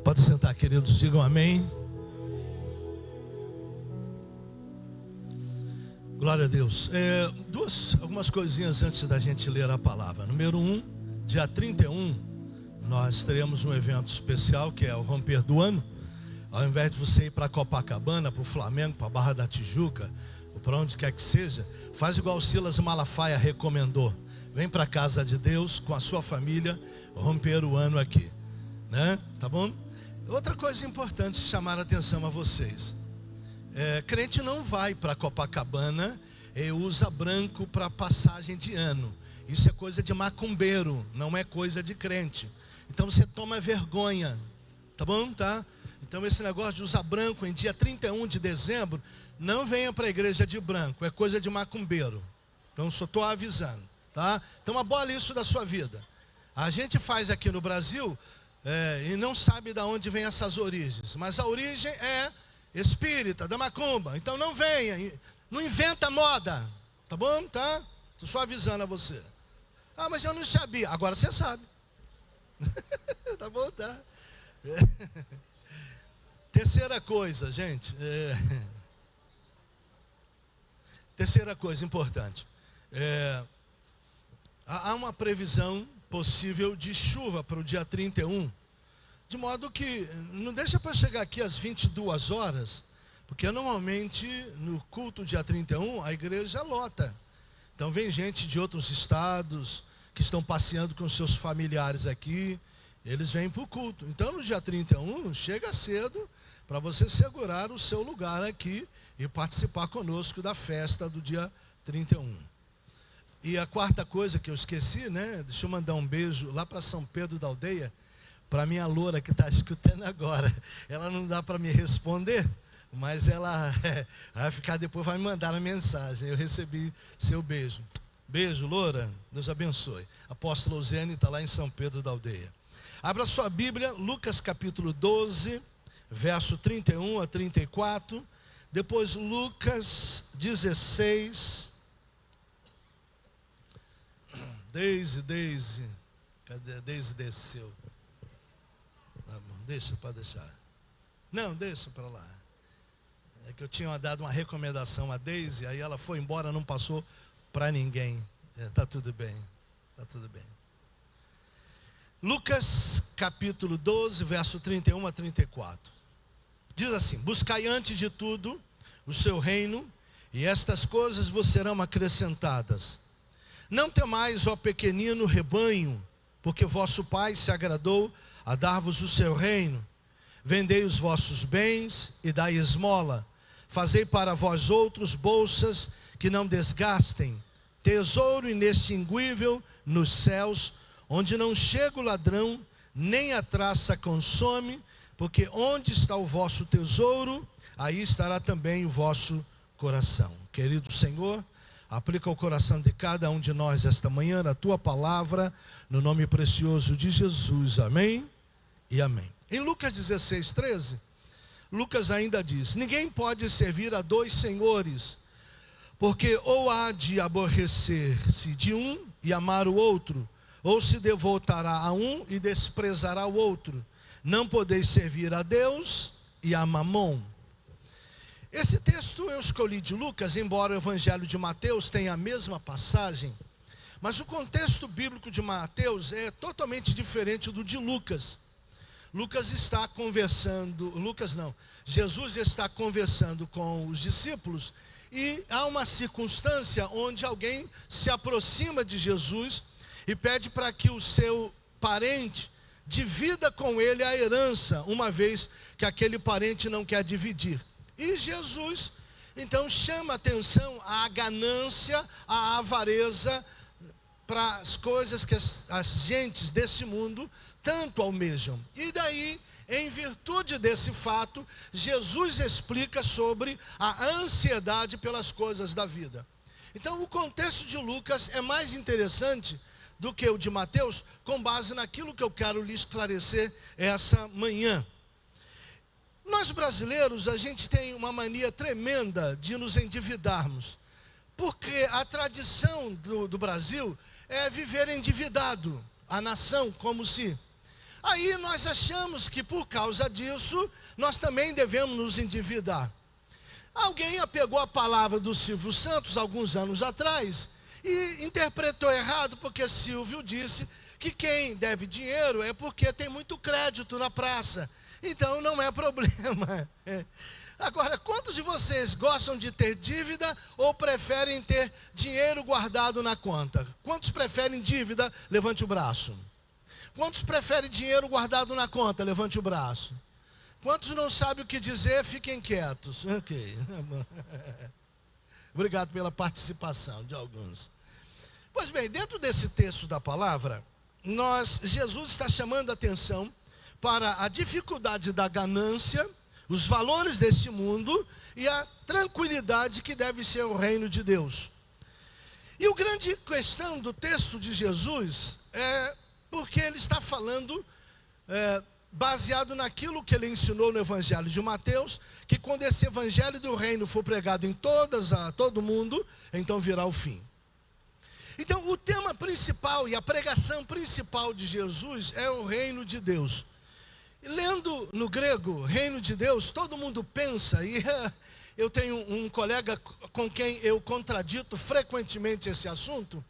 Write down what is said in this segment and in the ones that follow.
Pode sentar, queridos, digam amém. Glória a Deus. Algumas coisinhas antes da gente ler a palavra. Número 1, dia 31, nós teremos um evento especial, que é o Romper do Ano. Ao invés de você ir para Copacabana, para o Flamengo, para a Barra da Tijuca, ou para onde quer que seja, faz igual o Silas Malafaia recomendou. Vem para a casa de Deus com a sua família, romper o ano aqui, né? Tá bom? Outra coisa importante chamar a atenção a vocês. Crente não vai para Copacabana e usa branco para passagem de ano. Isso é coisa de macumbeiro, não é coisa de crente. Então você toma vergonha, tá bom? Tá? Então esse negócio de usar branco em dia 31 de dezembro, não venha para a igreja de branco, é coisa de macumbeiro. Então só estou avisando, tá? Então abole isso da sua vida. A gente faz aqui no Brasil e não sabe de onde vem essas origens, mas a origem é espírita, da macumba. Então não venha, não inventa moda, tá bom? Tá? Estou só avisando a você. Ah, mas eu não sabia. Agora você sabe. Tá bom, tá? Terceira coisa, gente. Terceira coisa importante. Há uma previsão possível de chuva para o dia 31. De modo que não deixa para chegar aqui às 22 horas, porque normalmente no culto dia 31 a igreja lota. Então vem gente de outros estados que estão passeando com seus familiares aqui, eles vêm para o culto. Então no dia 31 chega cedo para você segurar o seu lugar aqui e participar conosco da festa do dia 31. E a quarta coisa que eu esqueci, né? Deixa eu mandar um beijo lá para São Pedro da Aldeia, para minha loura que está escutando agora. Ela não dá para me responder, mas ela vai ficar depois, vai me mandar a mensagem. Eu recebi seu beijo. Beijo, loura. Deus abençoe. Apóstolo Eusênio está lá em São Pedro da Aldeia. Abra sua Bíblia, Lucas capítulo 12, verso 31 a 34. Depois Lucas 16. Deise. Cadê? A Deise desceu. Deixa, pode deixar. Não, deixa para lá. É que eu tinha dado uma recomendação a Deise, aí ela foi embora, não passou para ninguém. Tá tudo bem, tá tudo bem. Lucas capítulo 12, verso 31 a 34. Diz assim: buscai antes de tudo o seu reino, e estas coisas vos serão acrescentadas. Não temais, ó pequenino rebanho, porque vosso Pai se agradou a dar-vos o seu reino. Vendei os vossos bens e dai esmola. Fazei para vós outros bolsas que não desgastem, tesouro inextinguível nos céus, onde não chega o ladrão, nem a traça consome, porque onde está o vosso tesouro, aí estará também o vosso coração. Querido Senhor, aplica o coração de cada um de nós esta manhã a tua palavra, no nome precioso de Jesus, amém e amém. Em Lucas 16, 13, Lucas ainda diz: ninguém pode servir a dois senhores, porque ou há de aborrecer-se de um e amar o outro, ou se devotará a um e desprezará o outro. Não podeis servir a Deus e a Mamon. Esse texto eu escolhi de Lucas, embora o Evangelho de Mateus tenha a mesma passagem, mas o contexto bíblico de Mateus é totalmente diferente do de Lucas. Jesus está conversando com os discípulos e há uma circunstância onde alguém se aproxima de Jesus e pede para que o seu parente divida com ele a herança, uma vez que aquele parente não quer dividir. E Jesus, então, chama atenção à ganância, à avareza, para as coisas que as gentes desse mundo tanto almejam. E daí, em virtude desse fato, Jesus explica sobre a ansiedade pelas coisas da vida. Então, o contexto de Lucas é mais interessante do que o de Mateus, com base naquilo que eu quero lhe esclarecer essa manhã. Nós brasileiros, a gente tem uma mania tremenda de nos endividarmos, porque a tradição do Brasil é viver endividado, a nação como se. Aí nós achamos que por causa disso, nós também devemos nos endividar. Alguém pegou a palavra do Silvio Santos alguns anos atrás e interpretou errado, porque Silvio disse que quem deve dinheiro é porque tem muito crédito na praça. Então não é problema. Agora, quantos de vocês gostam de ter dívida ou preferem ter dinheiro guardado na conta? Quantos preferem dívida? Levante o braço. Quantos preferem dinheiro guardado na conta? Levante o braço. Quantos não sabem o que dizer? Fiquem quietos. Ok. Obrigado pela participação de alguns. Pois bem, dentro desse texto da palavra, Jesus está chamando a atenção para a dificuldade da ganância, os valores deste mundo e a tranquilidade que deve ser o reino de Deus. E a grande questão do texto de Jesus é porque ele está falando, baseado naquilo que ele ensinou no Evangelho de Mateus, que quando esse Evangelho do reino for pregado em todo mundo, então virá o fim. Então o tema principal e a pregação principal de Jesus é o reino de Deus. Lendo no grego, reino de Deus, todo mundo pensa, e eu tenho um colega com quem eu contradito frequentemente esse assunto.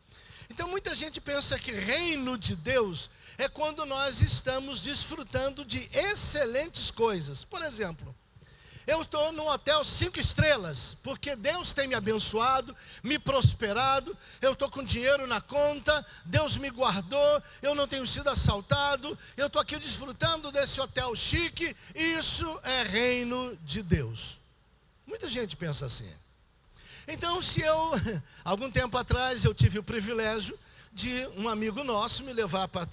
Então muita gente pensa que reino de Deus é quando nós estamos desfrutando de excelentes coisas. Por exemplo, eu estou num hotel 5 estrelas, porque Deus tem me abençoado, me prosperado, eu estou com dinheiro na conta, Deus me guardou, eu não tenho sido assaltado, eu estou aqui desfrutando desse hotel chique, isso é reino de Deus. Muita gente pensa assim. Então, algum tempo atrás, eu tive o privilégio de um amigo nosso me levar para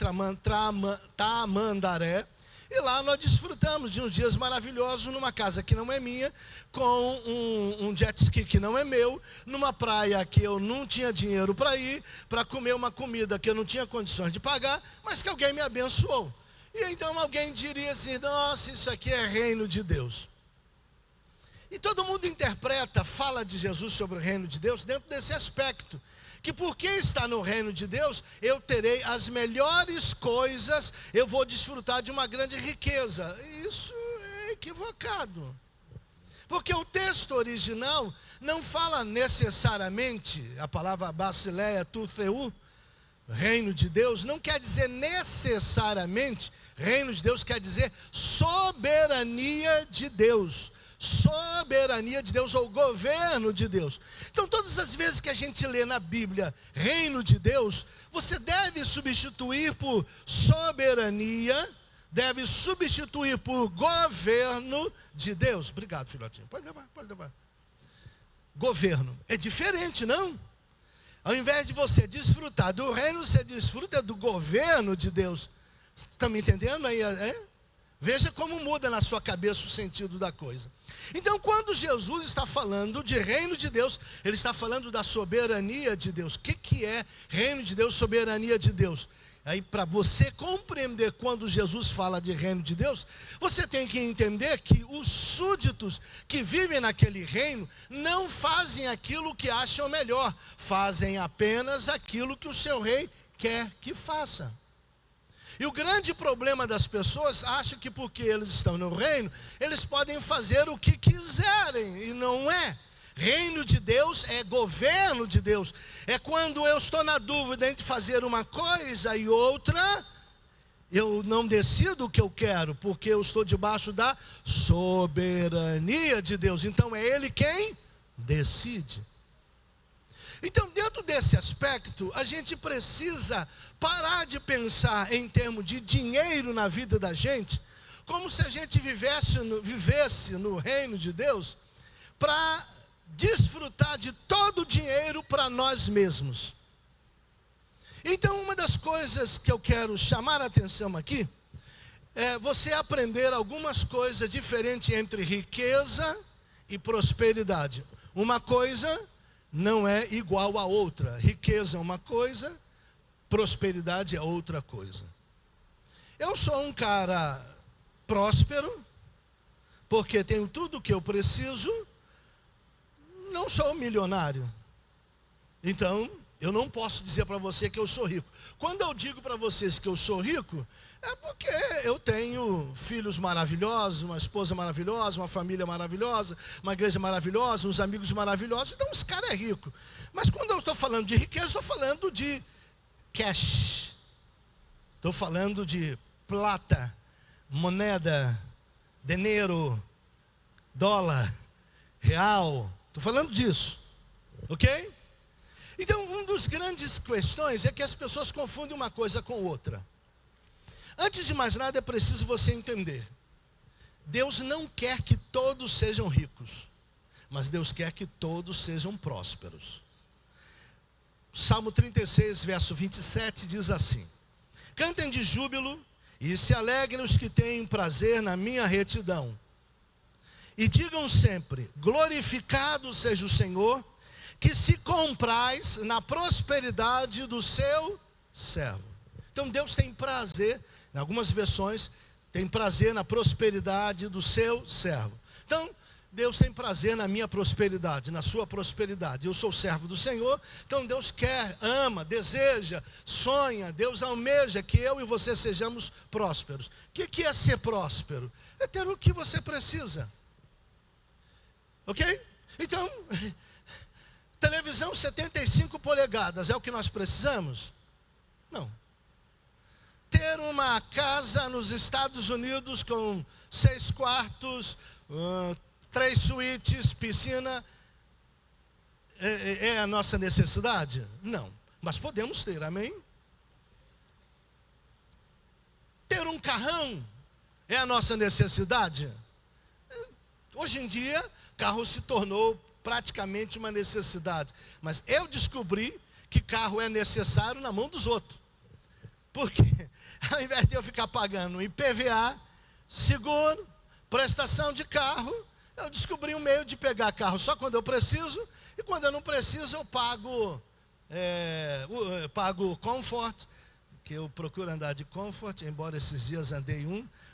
Tamandaré, e lá nós desfrutamos de uns dias maravilhosos numa casa que não é minha, com um jet ski que não é meu, numa praia que eu não tinha dinheiro para ir, para comer uma comida que eu não tinha condições de pagar, mas que alguém me abençoou. E então alguém diria assim, nossa, isso aqui é reino de Deus. E todo mundo interpreta, fala de Jesus sobre o reino de Deus dentro desse aspecto. Que porque está no reino de Deus, eu terei as melhores coisas, eu vou desfrutar de uma grande riqueza. Isso é equivocado. Porque o texto original não fala necessariamente, a palavra basileia tutheu, reino de Deus, não quer dizer necessariamente, reino de Deus quer dizer soberania de Deus. Soberania de Deus ou governo de Deus. Então todas as vezes que a gente lê na Bíblia reino de Deus, você deve substituir por soberania, deve substituir por governo de Deus. Obrigado, filhotinho, pode levar. Governo, é diferente, não? Ao invés de você desfrutar do reino, você desfruta do governo de Deus. Está me entendendo aí? Veja como muda na sua cabeça o sentido da coisa. Então, quando Jesus está falando de reino de Deus, ele está falando da soberania de Deus. O que é reino de Deus, soberania de Deus? Aí, para você compreender quando Jesus fala de reino de Deus, você tem que entender que os súditos que vivem naquele reino não fazem aquilo que acham melhor, fazem apenas aquilo que o seu rei quer que faça. E o grande problema das pessoas, acham que porque eles estão no reino, eles podem fazer o que quiserem, e não é. Reino de Deus é governo de Deus. É quando eu estou na dúvida entre fazer uma coisa e outra, eu não decido o que eu quero, porque eu estou debaixo da soberania de Deus. Então é Ele quem decide. Então, dentro desse aspecto, a gente precisa parar de pensar em termos de dinheiro na vida da gente, como se a gente vivesse no reino de Deus, para desfrutar de todo o dinheiro para nós mesmos. Então, uma das coisas que eu quero chamar a atenção aqui, é você aprender algumas coisas diferentes entre riqueza e prosperidade. Uma coisa não é igual à outra. Riqueza é uma coisa, prosperidade é outra coisa. Eu sou um cara próspero, porque tenho tudo o que eu preciso, não sou milionário. Então, eu não posso dizer para você que eu sou rico. Quando eu digo para vocês que eu sou rico, É porque eu tenho filhos maravilhosos, uma esposa maravilhosa, uma família maravilhosa, uma igreja maravilhosa, uns amigos maravilhosos, então esse cara é rico. Mas quando eu estou falando de riqueza, estou falando de cash. Estou falando de plata, moneda, dinheiro, dólar, real. Estou falando disso, ok? Então, uma das grandes questões é que as pessoas confundem uma coisa com outra. Antes de mais nada, é preciso você entender. Deus não quer que todos sejam ricos, mas Deus quer que todos sejam prósperos. Salmo 36, verso 27 diz assim: cantem de júbilo e se alegrem os que têm prazer na minha retidão. E digam sempre: glorificado seja o Senhor, que se compraz na prosperidade do seu servo. Então Deus tem prazer, em algumas versões, tem prazer na prosperidade do seu servo. Então, Deus tem prazer na minha prosperidade, na sua prosperidade. Eu sou servo do Senhor, então Deus quer, ama, deseja, sonha, Deus almeja que eu e você sejamos prósperos. O que é ser próspero? É ter o que você precisa. Ok? Então, televisão 75 polegadas é o que nós precisamos? Não. Ter uma casa nos Estados Unidos com 6 quartos, 3 suítes, piscina, é a nossa necessidade? Não, mas podemos ter, amém? Ter um carrão é a nossa necessidade? Hoje em dia, carro se tornou praticamente uma necessidade, mas eu descobri que carro é necessário na mão dos outros. Por quê? Ao invés de eu ficar pagando IPVA, seguro, prestação de carro, eu descobri um meio de pegar carro só quando eu preciso, e quando eu não preciso eu pago Comfort, que eu procuro andar de Comfort, embora esses dias andei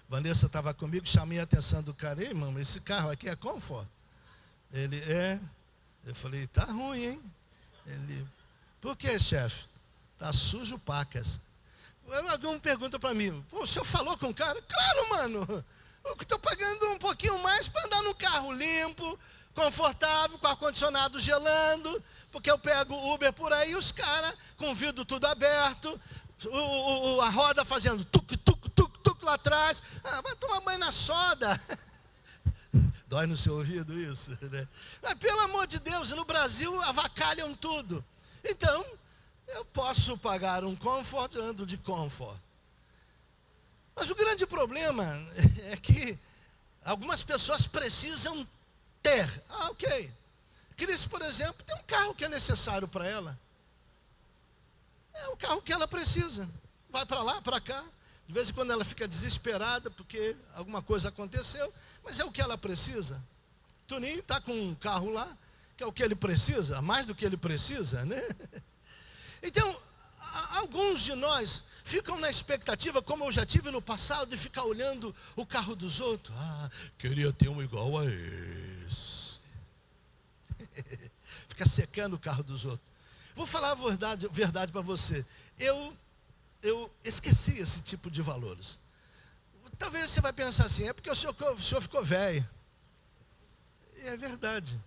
Vanessa estava comigo, chamei a atenção do cara: ei, irmão, esse carro aqui é Comfort? Ele é. Eu falei: tá ruim, hein? Ele: por que, chefe? Tá sujo pacas. Alguém pergunta para mim: pô, o senhor falou com o cara? Claro, mano, eu estou pagando um pouquinho mais para andar no carro limpo, confortável, com ar-condicionado gelando, porque eu pego Uber por aí, os caras com o vidro tudo aberto, a roda fazendo tuc, tuc, tuc, tuc lá atrás. Vai tomar banho na soda. Dói no seu ouvido isso, né? Mas pelo amor de Deus, no Brasil avacalham tudo. Então, eu posso pagar um Comfort, ando de Comfort. Mas o grande problema é que algumas pessoas precisam ter. Ok. Cris, por exemplo, tem um carro que é necessário para ela. É o carro que ela precisa. Vai para lá, para cá. De vez em quando ela fica desesperada porque alguma coisa aconteceu, mas é o que ela precisa. Toninho está com um carro lá, que é o que ele precisa, mais do que ele precisa, né? Então, alguns de nós ficam na expectativa, como eu já tive no passado, de ficar olhando o carro dos outros. Queria ter um igual a esse. Fica secando o carro dos outros. Vou falar a verdade para você. Eu esqueci esse tipo de valores. Talvez você vai pensar assim: é porque o senhor ficou velho. E é verdade.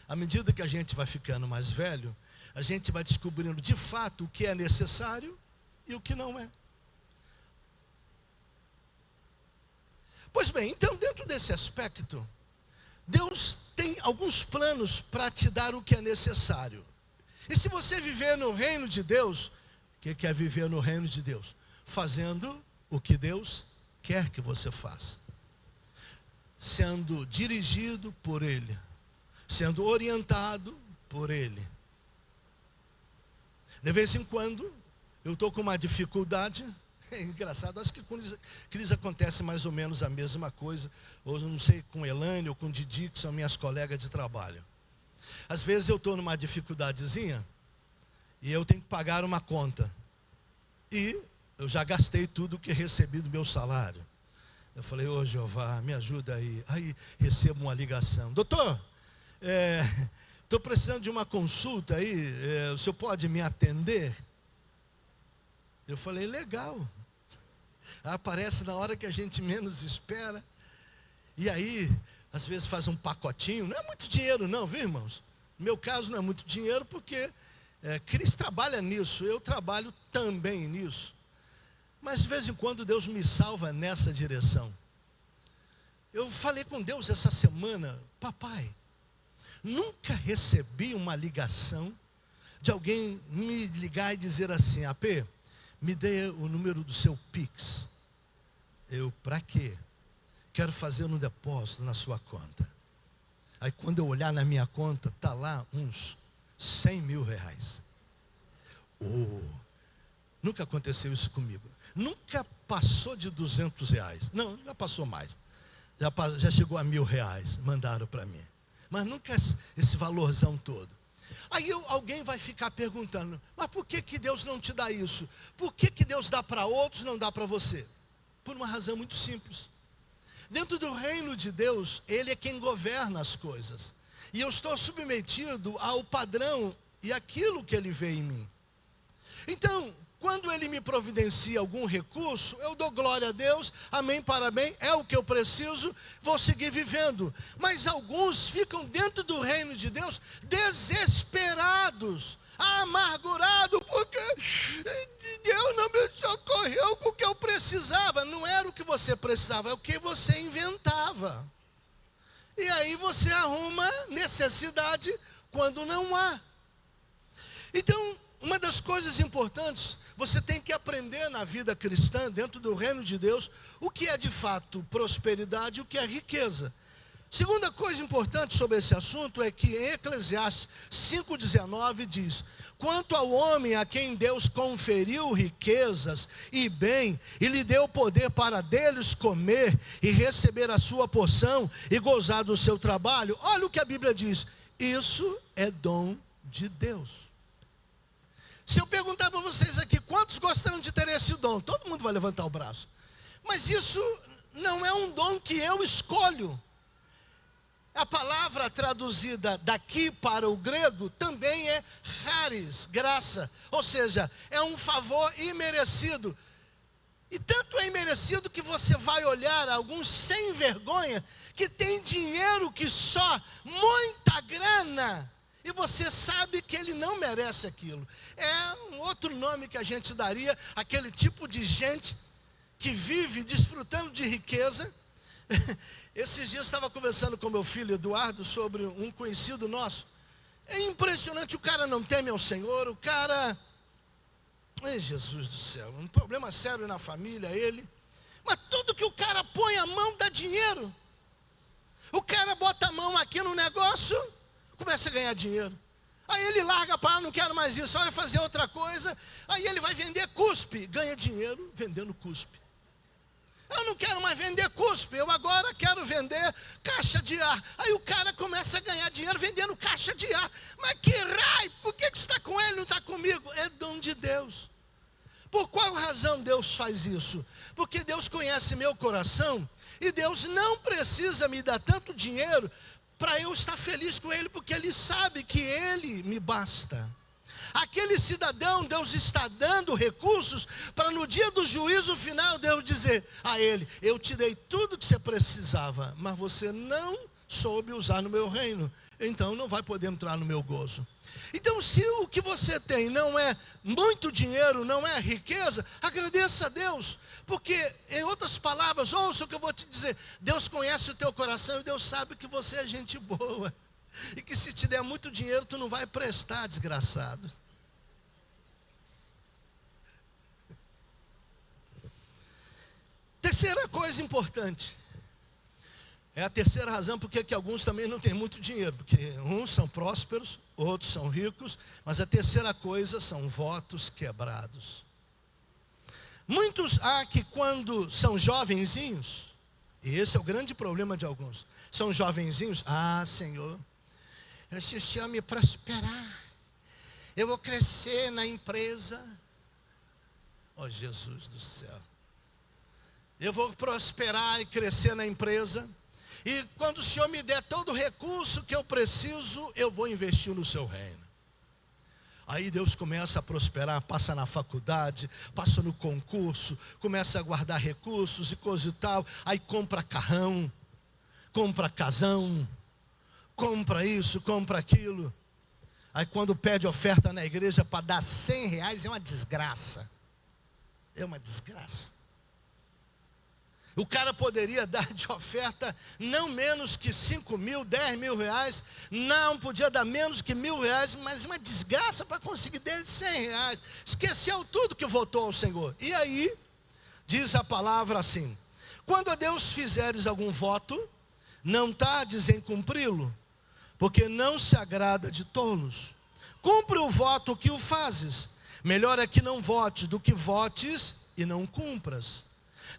À medida que a gente vai ficando mais velho, a gente vai descobrindo de fato o que é necessário e o que não é. Pois bem, então dentro desse aspecto, Deus tem alguns planos para te dar o que é necessário. E se você viver no reino de Deus, o que é viver no reino de Deus? Fazendo o que Deus quer que você faça. Sendo dirigido por Ele. Sendo orientado por Ele. De vez em quando, eu estou com uma dificuldade. É engraçado, acho que com Cris acontece mais ou menos a mesma coisa. Ou não sei, com Elane ou com Didi, que são minhas colegas de trabalho. Às vezes eu estou numa dificuldadezinha e eu tenho que pagar uma conta. E eu já gastei tudo que recebi do meu salário. Eu falei: ô Jeová, me ajuda aí. Aí recebo uma ligação: doutor, estou precisando de uma consulta aí, o senhor pode me atender? Eu falei: legal. Aparece na hora que a gente menos espera. E aí, às vezes faz um pacotinho. Não é muito dinheiro não, viu, irmãos? No meu caso não é muito dinheiro, porque Cris trabalha nisso, eu trabalho também nisso. Mas de vez em quando Deus me salva nessa direção. Eu falei com Deus essa semana: papai, nunca recebi uma ligação de alguém me ligar e dizer assim: AP, me dê o número do seu Pix. Eu, para quê? Quero fazer um depósito na sua conta. Aí quando eu olhar na minha conta, está lá uns 100 mil reais. Nunca aconteceu isso comigo. Nunca passou de 200 reais. Não, já passou mais. Já chegou a 1.000 reais, mandaram para mim. Mas nunca esse valorzão todo. Aí alguém vai ficar perguntando: mas por que Deus não te dá isso? Por que Deus dá para outros e não dá para você? Por uma razão muito simples. Dentro do reino de Deus, Ele é quem governa as coisas. E eu estou submetido ao padrão e aquilo que Ele vê em mim. Então, quando Ele me providencia algum recurso, eu dou glória a Deus, amém, parabéns, é o que eu preciso, vou seguir vivendo. Mas alguns ficam dentro do reino de Deus desesperados, amargurados, porque Deus não me socorreu com o que eu precisava. Não era o que você precisava, é o que você inventava. E aí você arruma necessidade quando não há. Então, uma das coisas importantes, você tem que aprender na vida cristã, dentro do reino de Deus, o que é de fato prosperidade e o que é riqueza. Segunda coisa importante sobre esse assunto é que em Eclesiastes 5,19 diz: quanto ao homem a quem Deus conferiu riquezas e bem, e lhe deu poder para deles comer e receber a sua porção e gozar do seu trabalho, olha o que a Bíblia diz: isso é dom de Deus. Se eu perguntar para vocês aqui, quantos gostariam de ter esse dom? Todo mundo vai levantar o braço. Mas isso não é um dom que eu escolho. A palavra traduzida daqui para o grego também é charis, graça. Ou seja, é um favor imerecido. E tanto é imerecido que você vai olhar alguns sem vergonha que tem dinheiro que só, muita grana, e você sabe que ele não merece aquilo. É um outro nome que a gente daria aquele tipo de gente que vive desfrutando de riqueza. Esses dias eu estava conversando com meu filho Eduardo sobre um conhecido nosso. É impressionante, o cara não teme ao Senhor, o cara... Ai, Jesus do céu, um problema sério na família, ele. Mas tudo que o cara põe a mão dá dinheiro. O cara bota a mão aqui no negócio, começa a ganhar dinheiro. Aí ele larga para não quero mais isso, só vai fazer outra coisa. Aí ele vai vender cuspe, ganha dinheiro vendendo cuspe. Eu não quero mais vender cuspe, eu agora quero vender caixa de ar. Aí o cara começa a ganhar dinheiro vendendo caixa de ar. Mas que raio, por que você está com ele e não está comigo? É dom de Deus. Por qual razão Deus faz isso? Porque Deus conhece meu coração e Deus não precisa me dar tanto dinheiro para eu estar feliz com Ele, porque Ele sabe que Ele me basta. Aquele cidadão, Deus está dando recursos para no dia do juízo final Deus dizer a ele: eu te dei tudo que você precisava, mas você não soube usar no meu reino, então não vai poder entrar no meu gozo. Então, se o que você tem não é muito dinheiro, não é riqueza, agradeça a Deus, porque, em outras palavras, ouça o que eu vou te dizer: Deus conhece o teu coração e Deus sabe que você é gente boa, e que se te der muito dinheiro, tu não vai prestar, desgraçado. Terceira coisa importante, é a terceira razão porque que alguns também não têm muito dinheiro, porque uns são prósperos, outros são ricos, mas a terceira coisa são votos quebrados. Muitos há que quando são jovenzinhos, e esse é o grande problema de alguns, são jovenzinhos: ah, Senhor, se o Senhor me prosperar, eu vou crescer na empresa. Oh, Jesus do céu, eu vou prosperar e crescer na empresa, e quando o Senhor me der todo o recurso que eu preciso, eu vou investir no seu reino. Aí Deus começa a prosperar, passa na faculdade, passa no concurso, começa a guardar recursos e coisa e tal. Aí compra carrão, compra casão, compra isso, compra aquilo. Aí quando pede oferta na igreja para dar R$100, é uma desgraça. É uma desgraça. O cara poderia dar de oferta não menos que 5 mil, 10 mil reais. Não podia dar menos que R$1.000, mas uma desgraça para conseguir dele R$100. Esqueceu tudo que votou ao Senhor. E aí, diz a palavra assim: quando a Deus fizeres algum voto, não tardes em cumpri-lo, porque não se agrada de tolos. Cumpre o voto que o fazes. Melhor é que não votes do que votes e não cumpras.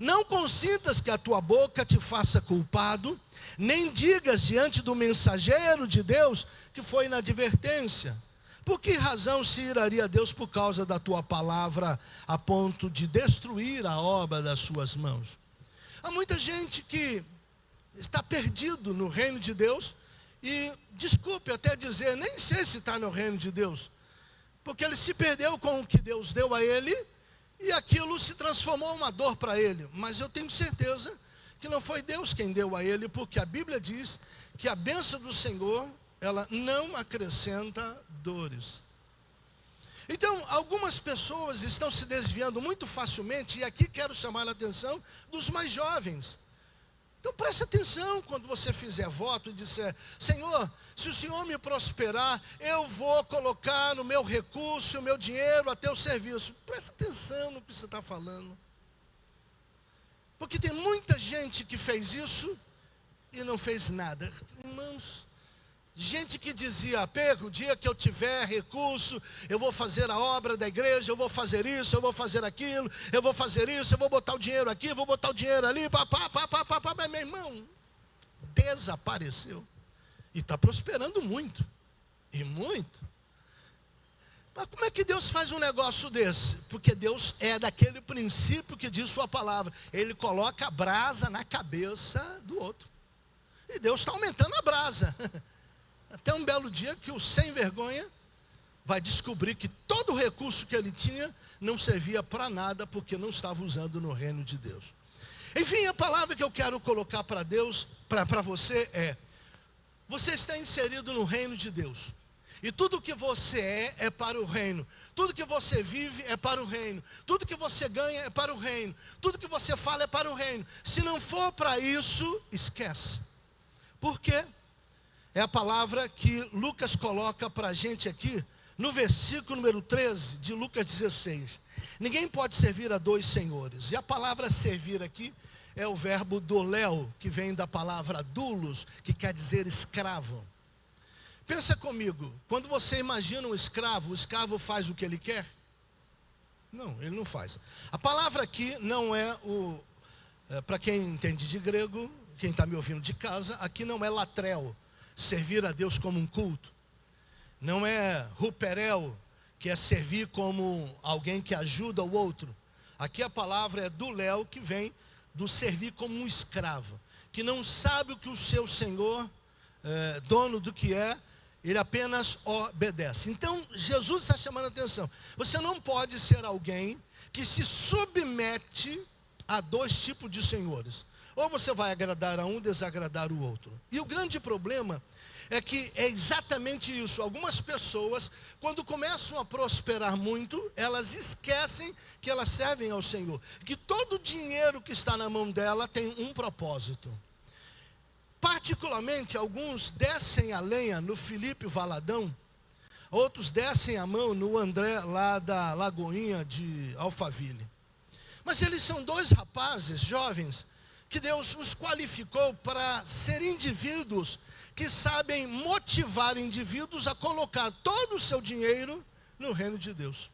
Não consintas que a tua boca te faça culpado, nem digas diante do mensageiro de Deus que foi na advertência. Por que razão se iraria Deus por causa da tua palavra, a ponto de destruir a obra das suas mãos? Há muita gente que está perdido no reino de Deus, e desculpe até dizer, nem sei se está no reino de Deus, porque ele se perdeu com o que Deus deu a ele, e aquilo se transformou em uma dor para ele. Mas eu tenho certeza que não foi Deus quem deu a ele, porque a Bíblia diz que a bênção do Senhor, ela não acrescenta dores. Então, algumas pessoas estão se desviando muito facilmente, e aqui quero chamar a atenção dos mais jovens. Então preste atenção quando você fizer voto e disser: Senhor, se o Senhor me prosperar, eu vou colocar o meu recurso, o meu dinheiro a teu serviço. Preste atenção no que você está falando. Porque tem muita gente que fez isso e não fez nada. Irmãos, gente que dizia: o dia que eu tiver recurso, eu vou fazer a obra da igreja, eu vou fazer isso, eu vou fazer aquilo, eu vou fazer isso, eu vou botar o dinheiro aqui, eu vou botar o dinheiro ali, mas meu irmão, desapareceu. E está prosperando muito, e muito. Mas como é que Deus faz um negócio desse? Porque Deus é daquele princípio que diz sua palavra. Ele coloca a brasa na cabeça do outro. E Deus está aumentando a brasa. Até um belo dia que o sem vergonha vai descobrir que todo o recurso que ele tinha não servia para nada, porque não estava usando no reino de Deus. Enfim, a palavra que eu quero colocar para Deus, para você é: você está inserido no reino de Deus. E tudo que você é para o reino. Tudo que você vive é para o reino. Tudo que você ganha é para o reino. Tudo que você fala é para o reino. Se não for para isso, esquece. Por quê? É a palavra que Lucas coloca para a gente aqui, no versículo número 13 de Lucas 16. Ninguém pode servir a dois senhores. E a palavra servir aqui é o verbo doléu, que vem da palavra doulos, que quer dizer escravo. Pensa comigo, quando você imagina um escravo, o escravo faz o que ele quer? Não, ele não faz. A palavra aqui não é para quem entende de grego, quem está me ouvindo de casa, aqui não é latrel, servir a Deus como um culto. Não é ruperel, que é servir como alguém que ajuda o outro. Aqui a palavra é duléu, que vem do servir como um escravo, que não sabe o que o seu senhor, dono do que é, ele apenas obedece. Então Jesus está chamando a atenção: você não pode ser alguém que se submete a dois tipos de senhores. Ou você vai agradar a um, desagradar o outro. E o grande problema é que é exatamente isso. Algumas pessoas, quando começam a prosperar muito, elas esquecem que elas servem ao Senhor, que todo o dinheiro que está na mão dela tem um propósito. Particularmente, alguns descem a lenha no Felipe Valadão, outros descem a mão no André, lá da Lagoinha de Alphaville. Mas eles são dois rapazes jovens que Deus os qualificou para ser indivíduos que sabem motivar indivíduos a colocar todo o seu dinheiro no reino de Deus.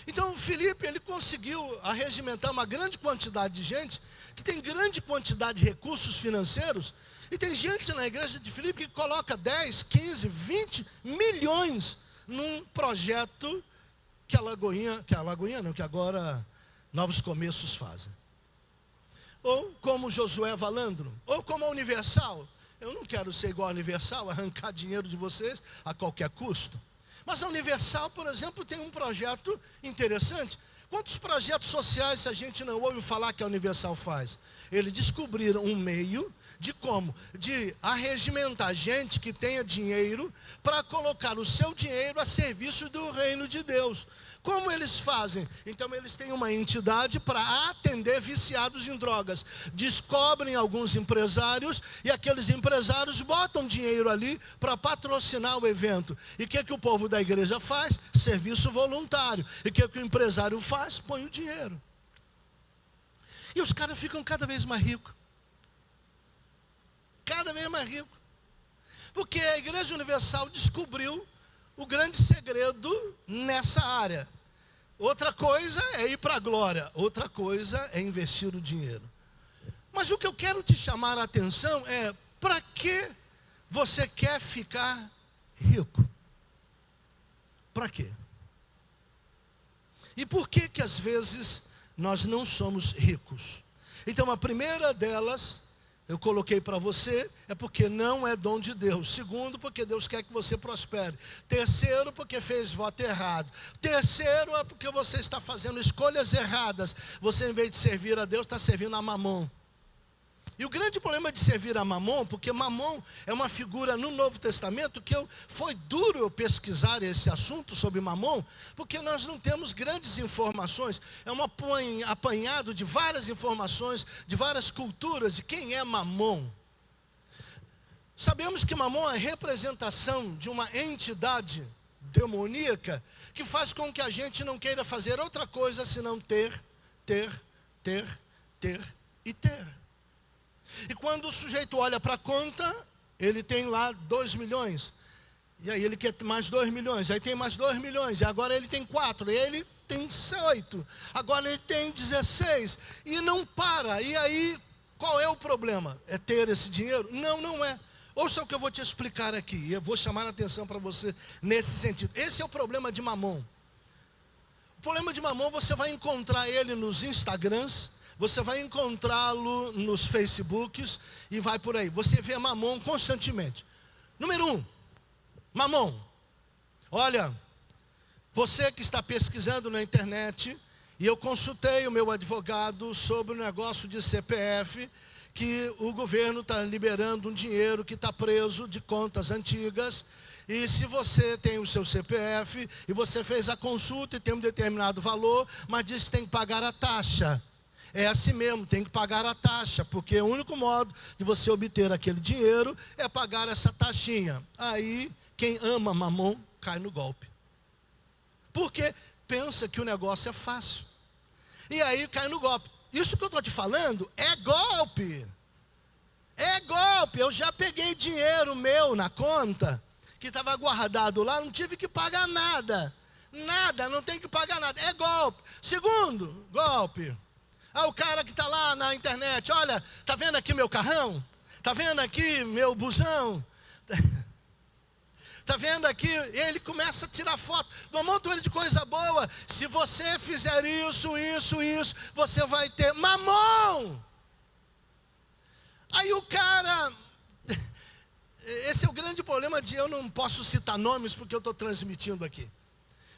Então o Felipe, ele conseguiu arregimentar uma grande quantidade de gente, que tem grande quantidade de recursos financeiros, e tem gente na igreja de Felipe que coloca 10, 15, 20 milhões num projeto que que agora Novos Começos fazem. Ou como Josué Valandro, ou como a Universal. Eu não quero ser igual a Universal, arrancar dinheiro de vocês a qualquer custo. Mas a Universal, por exemplo, tem um projeto interessante. Quantos projetos sociais a gente não ouve falar que a Universal faz? Eles descobriram um meio de como? De arregimentar gente que tenha dinheiro para colocar o seu dinheiro a serviço do reino de Deus. Como eles fazem? Então eles têm uma entidade para atender viciados em drogas. Descobrem alguns empresários e aqueles empresários botam dinheiro ali para patrocinar o evento. E o que o povo da igreja faz? Serviço voluntário. E o que o empresário faz? Põe o dinheiro. E os caras ficam cada vez mais ricos. Cada vez mais ricos. Porque a Igreja Universal descobriu o grande segredo nessa área. Outra coisa é ir para a glória, outra coisa é investir o dinheiro. Mas o que eu quero te chamar a atenção é, para que você quer ficar rico? Para quê? E por que que às vezes nós não somos ricos? Então a primeira delas, eu coloquei para você, é porque não é dom de Deus. Segundo, porque Deus quer que você prospere. Terceiro, porque fez voto errado. Terceiro, é porque você está fazendo escolhas erradas. Você, em vez de servir a Deus, está servindo a Mamon. E o grande problema de servir a Mamon, porque Mamon é uma figura no Novo Testamento que foi duro eu pesquisar esse assunto sobre Mamon, porque nós não temos grandes informações. É um apanhado de várias informações, de várias culturas, de quem é Mamon. Sabemos que Mamon é a representação de uma entidade demoníaca que faz com que a gente não queira fazer outra coisa senão ter e ter. E quando o sujeito olha para a conta, ele tem lá 2 milhões. E aí ele quer mais 2 milhões. Aí tem mais 2 milhões. E agora ele tem 4. E ele tem 8. Agora ele tem 16. E não para. E aí, qual é o problema? É ter esse dinheiro? Não, não é. Ouça o que eu vou te explicar aqui. E eu vou chamar a atenção para você nesse sentido. Esse é o problema de Mamon. O problema de Mamon, você vai encontrar ele nos Instagrams. Você vai encontrá-lo nos Facebooks e vai por aí. Você vê Mamon constantemente. Número 1, Mamon. Olha, você que está pesquisando na internet, e eu consultei o meu advogado sobre o negócio de CPF, que o governo está liberando um dinheiro que está preso de contas antigas. E se você tem o seu CPF, e você fez a consulta e tem um determinado valor, mas diz que tem que pagar a taxa. É assim mesmo, tem que pagar a taxa, porque o único modo de você obter aquele dinheiro é pagar essa taxinha. Aí, quem ama Mamon, cai no golpe. Porque pensa que o negócio é fácil. E aí cai no golpe. Isso que eu estou te falando é golpe. É golpe. Eu já peguei dinheiro meu na conta, que estava guardado lá, não tive que pagar nada. Nada, não tem que pagar nada. É golpe. Segundo, golpe. O cara que está lá na internet, olha, está vendo aqui meu carrão? Está vendo aqui meu busão? Está vendo aqui? Ele começa a tirar foto de um monte de coisa boa. Se você fizer isso, você vai ter Mamon. Aí o cara... Esse é o grande problema de eu não posso citar nomes porque eu estou transmitindo aqui.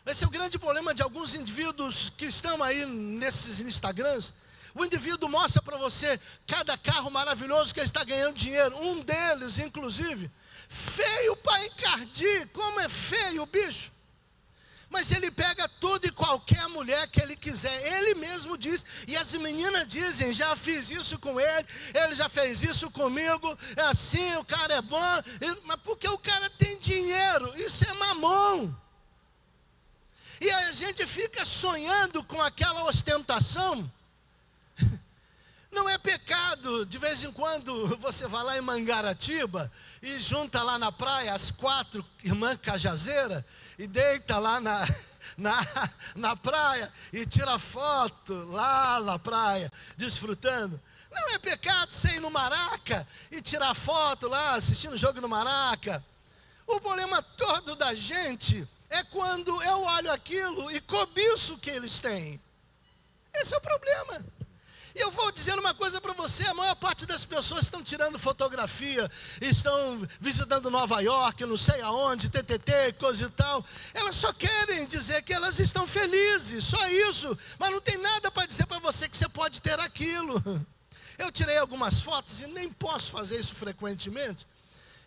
Esse é o grande problema de alguns indivíduos que estão aí nesses Instagrams. O indivíduo mostra para você cada carro maravilhoso que ele está ganhando dinheiro. Um deles, inclusive, feio para encardir. Como é feio o bicho. Mas ele pega tudo e qualquer mulher que ele quiser. Ele mesmo diz, e as meninas dizem, já fiz isso com ele já fez isso comigo, é assim, o cara é bom. Mas porque o cara tem dinheiro, isso é Mamon. E a gente fica sonhando com aquela ostentação. Não é pecado, de vez em quando você vai lá em Mangaratiba e junta lá na praia as 4 irmãs cajazeiras e deita lá na praia e tira foto lá na praia, desfrutando. Não é pecado você ir no Maraca e tirar foto lá, assistindo o jogo no Maraca. O problema todo da gente é quando eu olho aquilo e cobiço o que eles têm. Esse é o problema. E eu vou dizer uma coisa para você, a maior parte das pessoas estão tirando fotografia, estão visitando Nova York, não sei aonde, TTT, coisa e tal. Elas só querem dizer que elas estão felizes, só isso. Mas não tem nada para dizer para você que você pode ter aquilo. Eu tirei algumas fotos e nem posso fazer isso frequentemente.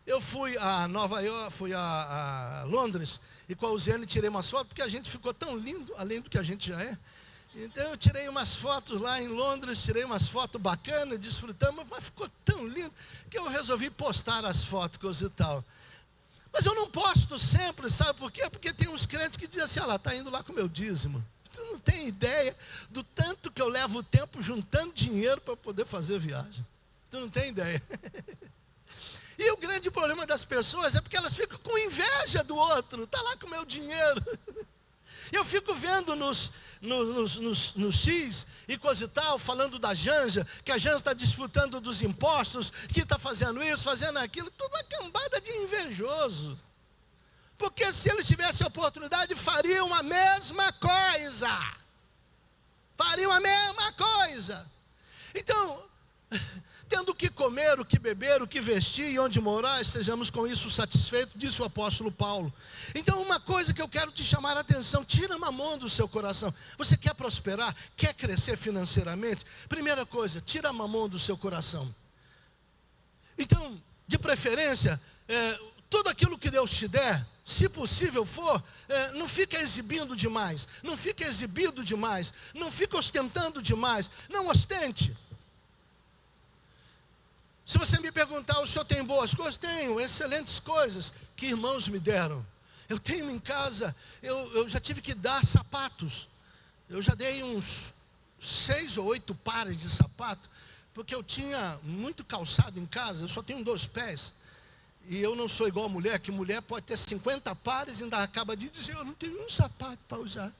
Eu fui a Nova York, fui a Londres, e com a Uziane tirei umas fotos, porque a gente ficou tão lindo, além do que a gente já é. Então eu tirei umas fotos lá em Londres, tirei umas fotos bacanas, desfrutamos, mas ficou tão lindo que eu resolvi postar as fotos, coisa e tal. Mas eu não posto sempre, sabe por quê? Porque tem uns crentes que dizem assim, olha lá, está indo lá com o meu dízimo. Tu não tem ideia do tanto que eu levo tempo juntando dinheiro para poder fazer viagem. Tu não tem ideia. E o grande problema das pessoas é porque elas ficam com inveja do outro, está lá com o meu dinheiro. Eu fico vendo nos X e coisa e tal, falando da Janja, que a Janja está desfrutando dos impostos, que está fazendo isso, fazendo aquilo, tudo uma cambada de invejoso. Porque se eles tivessem oportunidade, fariam a mesma coisa. Fariam a mesma coisa. Então, tendo o que comer, o que beber, o que vestir e onde morar, estejamos com isso satisfeitos, disse o apóstolo Paulo. Então uma coisa que eu quero te chamar a atenção, tira mamão do seu coração. Você quer prosperar? Quer crescer financeiramente? Primeira coisa, tira mamão do seu coração. Então, de preferência, tudo aquilo que Deus te der, se possível for, não fica exibindo demais, não fica exibido demais, não fica ostentando demais, não ostente. Se você me perguntar, o senhor tem boas coisas? Tenho, excelentes coisas que irmãos me deram. Eu tenho em casa, eu já tive que dar sapatos. Eu já dei uns 6 ou 8 pares de sapato, porque eu tinha muito calçado em casa, eu só tenho 2 pés. E eu não sou igual a mulher, que mulher pode ter 50 pares e ainda acaba de dizer, eu não tenho um sapato para usar.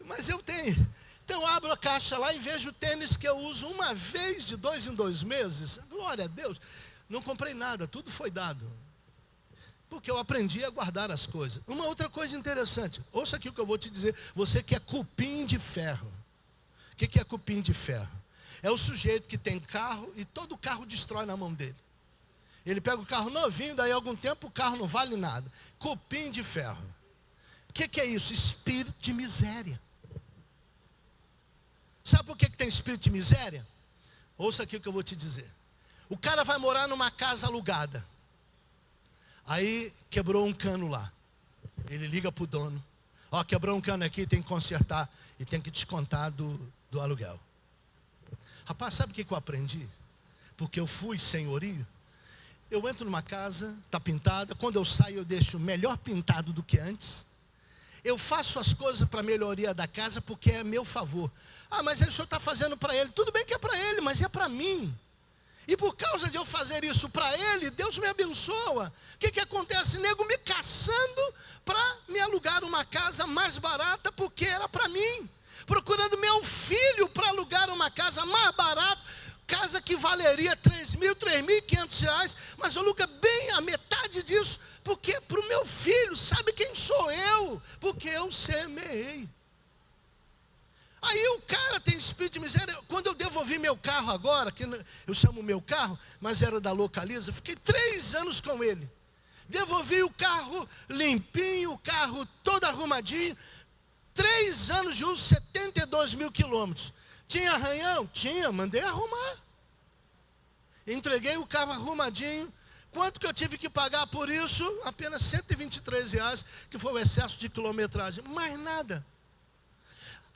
Mas eu tenho. Então eu abro a caixa lá e vejo o tênis que eu uso uma vez de 2 em 2 meses. Glória a Deus. Não comprei nada, tudo foi dado. Porque eu aprendi a guardar as coisas. Uma outra coisa interessante. Ouça aqui o que eu vou te dizer. Você que é cupim de ferro. O que é cupim de ferro? É o sujeito que tem carro e todo carro destrói na mão dele. Ele pega o carro novinho, daí a algum tempo o carro não vale nada. Cupim de ferro. O que é isso? Espírito de miséria. Sabe por que tem espírito de miséria? Ouça aqui o que eu vou te dizer. O cara vai morar numa casa alugada. Aí quebrou um cano lá. Ele liga para o dono. Ó, quebrou um cano aqui, tem que consertar e tem que descontar do aluguel. Rapaz, sabe o que eu aprendi? Porque eu fui senhorio. Eu entro numa casa, está pintada. Quando eu saio eu deixo melhor pintado do que antes. Eu faço as coisas para a melhoria da casa porque é meu favor. Ah, mas aí o senhor está fazendo para ele. Tudo bem que é para ele, mas é para mim. E por causa de eu fazer isso para ele, Deus me abençoa. O que acontece? Nego me caçando para me alugar uma casa mais barata porque era para mim. Procurando meu filho para alugar uma casa mais barata. Casa que valeria 3.000, 3.500 reais. Mas aluga bem a metade disso. Porque para o meu filho, sabe quem sou eu? Porque eu semeei. Aí o cara tem espírito de miséria. Quando eu devolvi meu carro agora, que eu chamo meu carro, mas era da Localiza, fiquei 3 anos com ele. Devolvi o carro limpinho, o carro todo arrumadinho. 3 anos de uso, 72 mil quilômetros. Tinha arranhão? Tinha, mandei arrumar. Entreguei o carro arrumadinho. Quanto que eu tive que pagar por isso? Apenas R$123, que foi o excesso de quilometragem. Mais nada.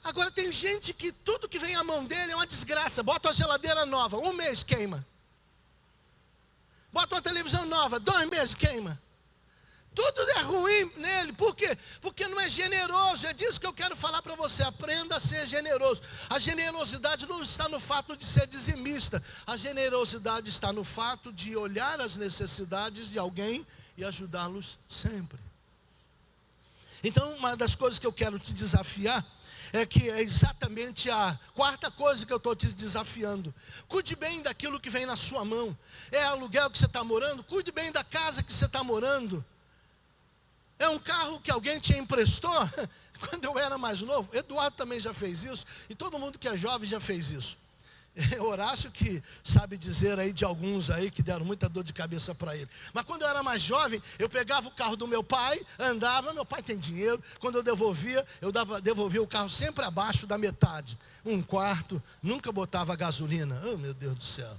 Agora tem gente que tudo que vem à mão dele é uma desgraça. Bota uma geladeira nova, 1 mês queima. Bota uma televisão nova, 2 meses queima. Tudo é ruim nele. Por quê? Porque não é generoso. É disso que eu quero falar para você. Aprenda a ser generoso. A generosidade não está no fato de ser dizimista. A generosidade está no fato de olhar as necessidades de alguém e ajudá-los sempre. Então, uma das coisas que eu quero te desafiar é que é exatamente a 4ª coisa que eu estou te desafiando. Cuide bem daquilo que vem na sua mão. É aluguel que você está morando? Cuide bem da casa que você está morando. É um carro que alguém te emprestou quando eu era mais novo. Eduardo também já fez isso, e todo mundo que é jovem já fez isso. Horácio que sabe dizer aí de alguns aí que deram muita dor de cabeça para ele. Mas quando eu era mais jovem, eu pegava o carro do meu pai, andava, meu pai tem dinheiro. Quando eu devolvia o carro sempre abaixo da metade, um quarto, nunca botava gasolina. Oh, meu Deus do céu.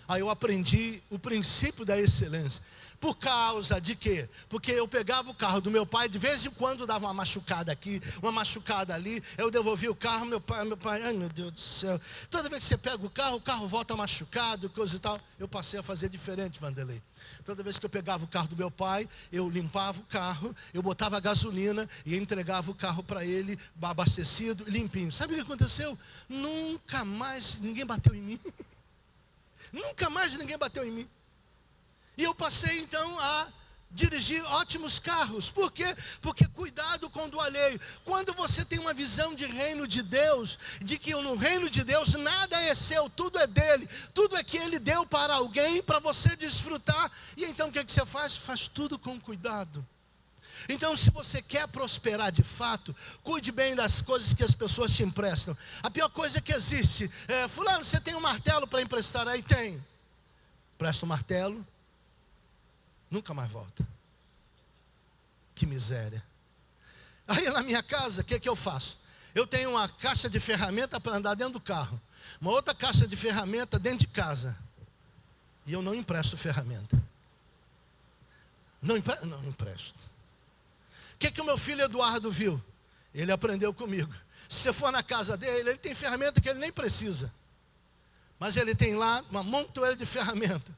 Aí eu aprendi o princípio da excelência. Por causa de quê? Porque eu pegava o carro do meu pai, de vez em quando dava uma machucada aqui, uma machucada ali, eu devolvia o carro, meu pai, ai meu Deus do céu. Toda vez que você pega o carro volta machucado, coisa e tal. Eu passei a fazer diferente, Vanderlei. Toda vez que eu pegava o carro do meu pai, eu limpava o carro, eu botava gasolina e entregava o carro para ele, abastecido, limpinho. Sabe o que aconteceu? Nunca mais ninguém bateu em mim. Nunca mais ninguém bateu em mim. E eu passei então a dirigir ótimos carros. Por quê? Porque cuidado com o do alheio. Quando você tem uma visão de reino de Deus, de que no reino de Deus nada é seu, tudo é dele, tudo é que ele deu para alguém, para você desfrutar. E então o que você faz? Faz tudo com cuidado. Então, se você quer prosperar de fato, cuide bem das coisas que as pessoas te emprestam. A pior coisa que existe fulano, você tem um martelo para emprestar aí? Tem. Presta o martelo, nunca mais volta. Que miséria. Aí na minha casa, o que eu faço? Eu tenho uma caixa de ferramenta para andar dentro do carro, uma outra caixa de ferramenta dentro de casa, e eu não empresto ferramenta. Não empresto. O que o meu filho Eduardo viu? Ele aprendeu comigo. Se você for na casa dele, ele tem ferramenta que ele nem precisa, mas ele tem lá uma montoeira de ferramenta.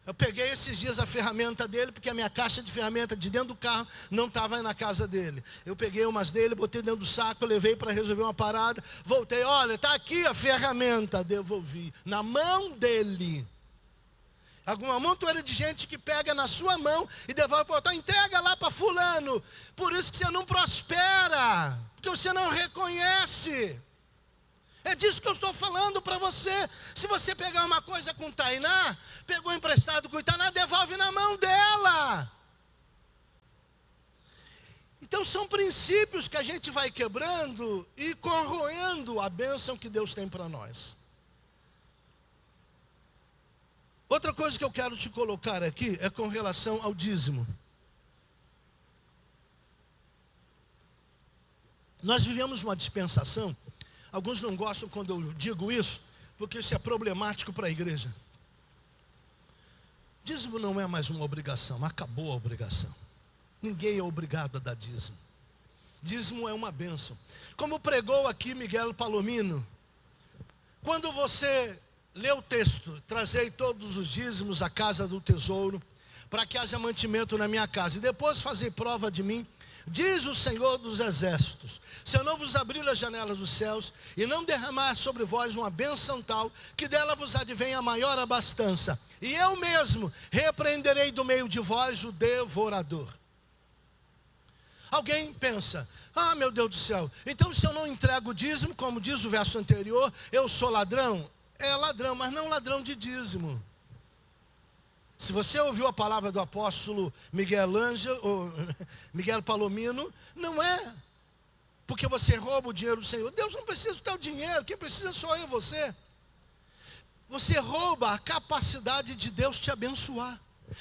Eu peguei esses dias a ferramenta dele, porque a minha caixa de ferramenta de dentro do carro não estava na casa dele. Eu peguei umas dele, botei dentro do saco, levei para resolver uma parada, voltei, olha, está aqui a ferramenta, devolvi, na mão dele. Alguma montoeira de gente que pega na sua mão e devolve para outro, entrega lá para fulano. Por isso que você não prospera, porque você não reconhece. É disso que eu estou falando para você. Se você pegar uma coisa com Tainá, pegou emprestado com Tainá, devolve na mão dela. Então são princípios que a gente vai quebrando e corroendo a bênção que Deus tem para nós. Outra coisa que eu quero te colocar aqui é com relação ao dízimo. Nós vivemos uma dispensação. Alguns não gostam quando eu digo isso, porque isso é problemático para a igreja. Dízimo não é mais uma obrigação, acabou a obrigação. Ninguém é obrigado a dar dízimo. Dízimo é uma bênção. Como pregou aqui Miguel Palomino, quando você lê o texto, trazei todos os dízimos à casa do tesouro, para que haja mantimento na minha casa, e depois fazei prova de mim, diz o Senhor dos exércitos, se eu não vos abrir as janelas dos céus, e não derramar sobre vós uma bênção tal, que dela vos advenha a maior abastança, e eu mesmo repreenderei do meio de vós o devorador. Alguém pensa, ah meu Deus do céu, então se eu não entrego o dízimo, como diz o verso anterior, eu sou ladrão? É ladrão, mas não ladrão de dízimo. Se você ouviu a palavra do apóstolo Miguel Palomino, não é porque você rouba o dinheiro do Senhor. Deus não precisa do teu dinheiro, quem precisa sou eu e você. Você rouba a capacidade de Deus te abençoar.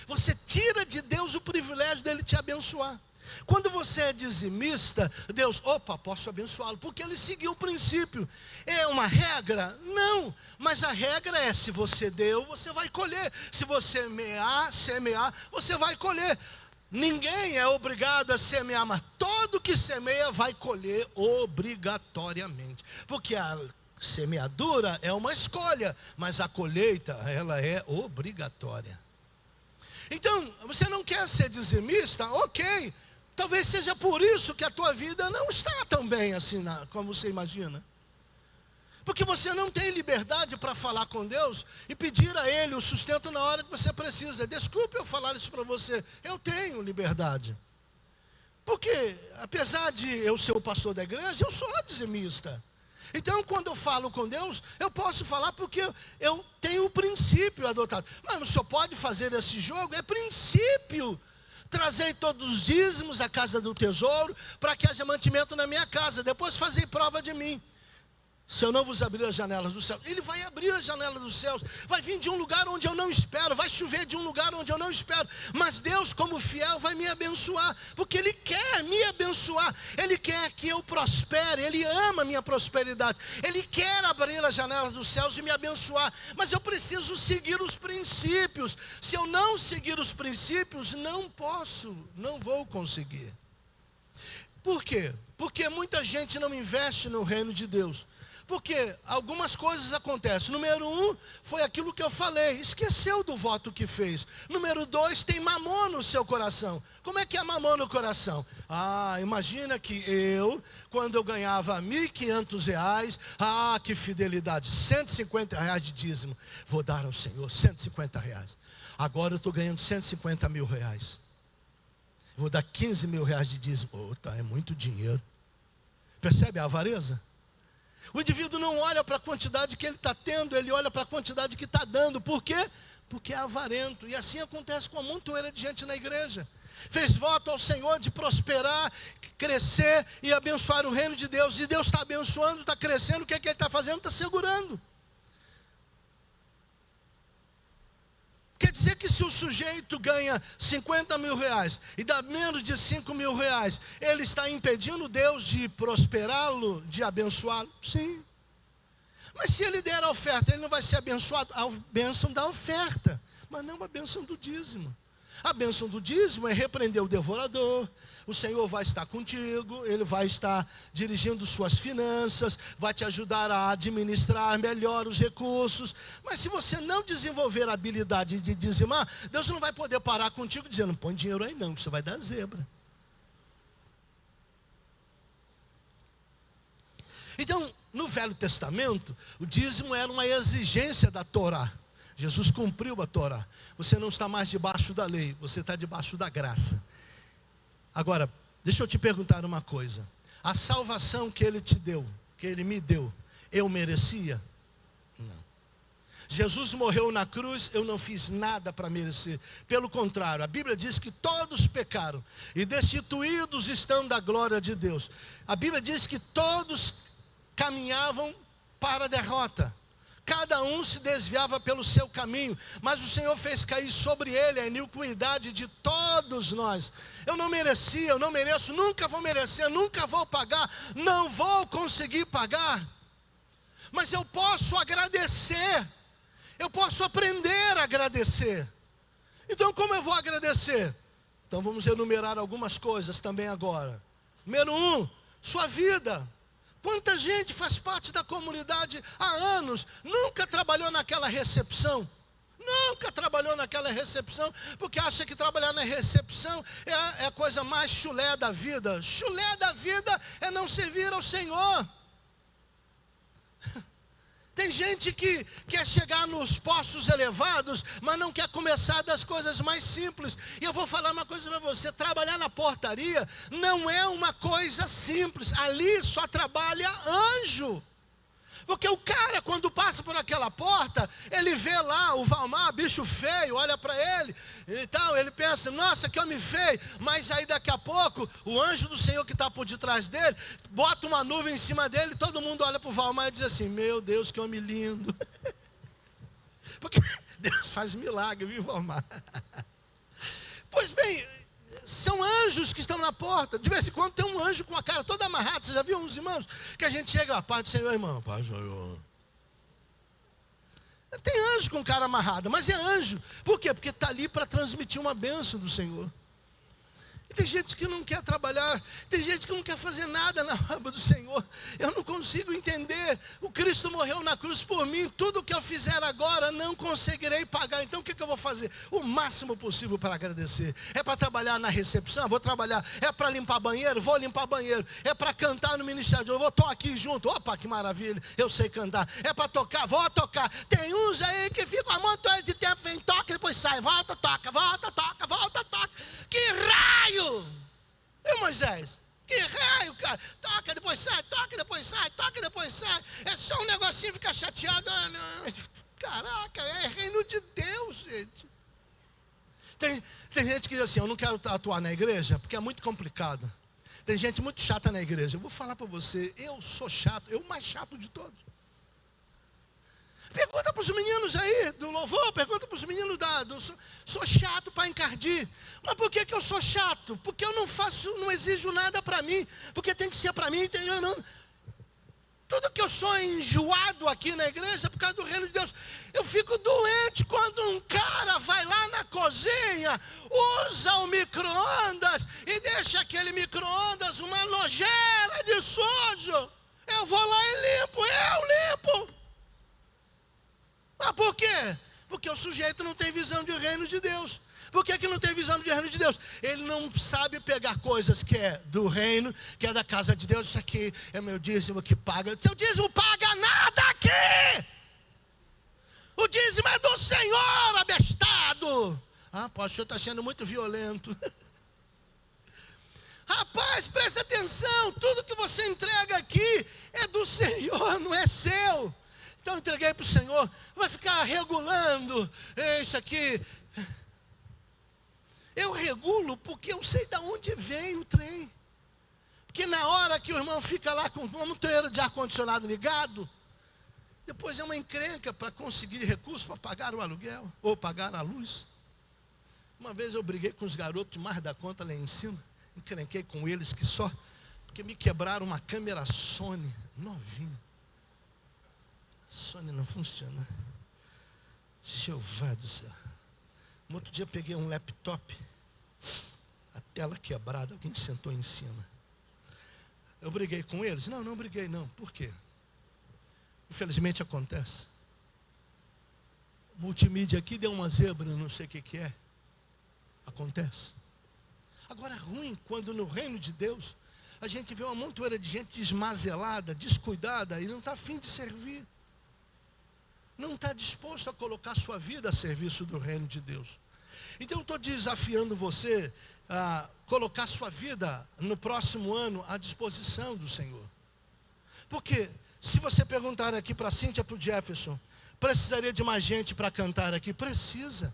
Você tira de Deus o privilégio dele te abençoar. Quando você é dizimista, Deus, posso abençoá-lo, porque ele seguiu o princípio. É uma regra? Não, mas a regra é, se você deu, você vai colher. Se você semear, você vai colher. Ninguém é obrigado a semear, mas todo que semeia vai colher obrigatoriamente. Porque a semeadura é uma escolha, mas a colheita, ela é obrigatória. Então, você não quer ser dizimista? Ok. Talvez seja por isso que a tua vida não está tão bem assim como você imagina. Porque você não tem liberdade para falar com Deus e pedir a Ele o sustento na hora que você precisa. Desculpe eu falar isso para você, eu tenho liberdade. Porque apesar de eu ser o pastor da igreja, eu sou dizimista. Então quando eu falo com Deus, eu posso falar porque eu tenho o princípio adotado. Mas o senhor pode fazer esse jogo? É princípio. trazei todos os dízimos à casa do tesouro, para que haja mantimento na minha casa. Depois fazei prova de mim. Se eu não vos abrir as janelas dos céus. Ele vai abrir as janelas dos céus. Vai vir de um lugar onde eu não espero. Vai chover de um lugar onde eu não espero. Mas Deus, como fiel, vai me abençoar. Porque Ele quer me abençoar. Ele quer que eu prospere. Ele ama a minha prosperidade. Ele quer abrir as janelas dos céus e me abençoar. Mas eu preciso seguir os princípios. Se eu não seguir os princípios, não posso. Não vou conseguir. Por quê? Porque muita gente não investe no reino de Deus. Porque algumas coisas acontecem. Número 1, foi aquilo que eu falei, esqueceu do voto que fez. Número 2, tem mamon no seu coração. Como é que é mamon no coração? Imagina que quando eu ganhava R$1.500, que fidelidade, R$150 de dízimo. Vou dar ao Senhor R$150. Agora eu estou ganhando R$150 mil. Vou dar R$15 mil de dízimo. É muito dinheiro. Percebe a avareza? O indivíduo não olha para a quantidade que ele está tendo, ele olha para a quantidade que está dando. Por quê? Porque é avarento. E assim acontece com a montoeira de gente na igreja. Fez voto ao Senhor de prosperar, crescer e abençoar o reino de Deus. E Deus está abençoando, está crescendo. O que é que Ele está fazendo? Está segurando. Quer dizer que se o sujeito ganha R$50 mil e dá menos de R$5 mil, ele está impedindo Deus de prosperá-lo, de abençoá-lo? Sim. Mas se ele der a oferta, ele não vai ser abençoado? A bênção da oferta, mas não a bênção do dízimo. A bênção do dízimo é repreender o devorador. O Senhor vai estar contigo, Ele vai estar dirigindo suas finanças, vai te ajudar a administrar melhor os recursos. Mas se você não desenvolver a habilidade de dizimar, Deus não vai poder parar contigo dizendo, não põe dinheiro aí não, você vai dar zebra. Então, no Velho Testamento, o dízimo era uma exigência da Torá. Jesus cumpriu a Torá. Você não está mais debaixo da lei, você está debaixo da graça. Agora, deixa eu te perguntar uma coisa. A salvação que Ele te deu, que Ele me deu, eu merecia? Não. Jesus morreu na cruz, eu não fiz nada para merecer. Pelo contrário, a Bíblia diz que todos pecaram e destituídos estão da glória de Deus. A Bíblia diz que todos caminhavam para a derrota. Cada um se desviava pelo seu caminho, mas o Senhor fez cair sobre ele a iniquidade de todos nós. Eu não merecia, eu não mereço, nunca vou merecer, nunca vou pagar, não vou conseguir pagar. Mas eu posso agradecer, eu posso aprender a agradecer. Então como eu vou agradecer? Então vamos enumerar algumas coisas também agora. Número 1, sua vida. Quanta gente faz parte da comunidade há anos, nunca trabalhou naquela recepção. Nunca trabalhou naquela recepção, porque acha que trabalhar na recepção é a coisa mais chulé da vida. Chulé da vida é não servir ao Senhor. Tem gente que quer chegar nos postos elevados, mas não quer começar das coisas mais simples. E eu vou falar uma coisa para você, trabalhar na portaria não é uma coisa simples. Ali só trabalha anjo. Porque o cara, quando passa por aquela porta, ele vê lá o Valmar, bicho feio, olha para ele, então ele pensa, nossa, que homem feio. Mas aí daqui a pouco, o anjo do Senhor que está por detrás dele, bota uma nuvem em cima dele, todo mundo olha para o Valmar e diz assim, meu Deus, que homem lindo. Porque Deus faz milagre, viu, Valmar? Pois bem, são anjos que estão na porta. De vez em quando tem um anjo com a cara toda amarrada. Você já viu uns irmãos? Que a gente chega, paz do Senhor, irmão. Paz do Senhor. Tem anjo com cara amarrada, mas é anjo. Por quê? Porque está ali para transmitir uma bênção do Senhor. E tem gente que não quer trabalhar, tem gente que não quer fazer nada na obra do Senhor. Eu não consigo entender. O Cristo morreu na cruz por mim. Tudo que eu fizer agora não conseguirei pagar. Então o que eu vou fazer? O máximo possível para agradecer. É para trabalhar na recepção? Vou trabalhar. É para limpar banheiro? Vou limpar banheiro. É para cantar no ministério? Eu vou estar aqui junto. Opa, que maravilha, eu sei cantar. É para tocar? Vou tocar. Tem uns aí que ficam a montanha de tempo, vem, toca, depois sai, volta, toca, volta, toca, volta, toca. Que raio! E Moisés? Que raio, cara? Toca, depois sai, toca, depois sai, toca, depois sai. É só um negocinho, ficar chateado. Caraca, é reino de Deus, gente. Tem gente que diz assim, eu não quero atuar na igreja porque é muito complicado. Tem gente muito chata na igreja. Eu vou falar para você, eu sou chato, eu o mais chato de todos. Pergunta para os meninos aí do louvor, pergunta para os meninos sou chato para encardir. Mas por que eu sou chato? Porque eu não exijo nada para mim, porque tem que ser para mim, entendeu? Não. Tudo que eu sou enjoado aqui na igreja é por causa do reino de Deus. Eu fico doente quando um cara vai lá na cozinha, usa o micro-ondas e deixa aquele micro-ondas uma nojeira de sujo. Eu vou lá e limpo. Mas por quê? Porque o sujeito não tem visão de reino de Deus. Por que não tem visão de reino de Deus? Ele não sabe pegar coisas que é do reino, que é da casa de Deus. Isso aqui é meu dízimo que paga. Seu dízimo paga nada aqui. O dízimo é do Senhor, abestado. Pastor, está sendo muito violento. Rapaz, presta atenção. Tudo que você entrega aqui é do Senhor, não é seu. Então eu entreguei para o Senhor. Vai ficar regulando isso aqui. Eu regulo porque eu sei de onde vem o trem. Porque na hora que o irmão fica lá com uma monteira de ar-condicionado ligado, depois é uma encrenca para conseguir recursos para pagar o aluguel ou pagar a luz. Uma vez eu briguei com os garotos mais da conta lá em cima. Encrenquei com eles que só porque me quebraram uma câmera Sony novinha. Sony não funciona. Jeová do céu. No outro dia eu peguei um laptop, a tela quebrada, alguém sentou em cima. Eu briguei com eles? Não briguei não. Por quê? Infelizmente acontece. Multimídia aqui deu uma zebra, não sei o que é. Acontece. Agora é ruim quando no reino de Deus a gente vê uma montoeira de gente desmazelada, descuidada e não está afim de servir. Não está disposto a colocar sua vida a serviço do reino de Deus. Então eu estou desafiando você a colocar sua vida no próximo ano à disposição do Senhor. Porque se você perguntar aqui para a Cíntia, para o Jefferson, precisaria de mais gente para cantar aqui? Precisa.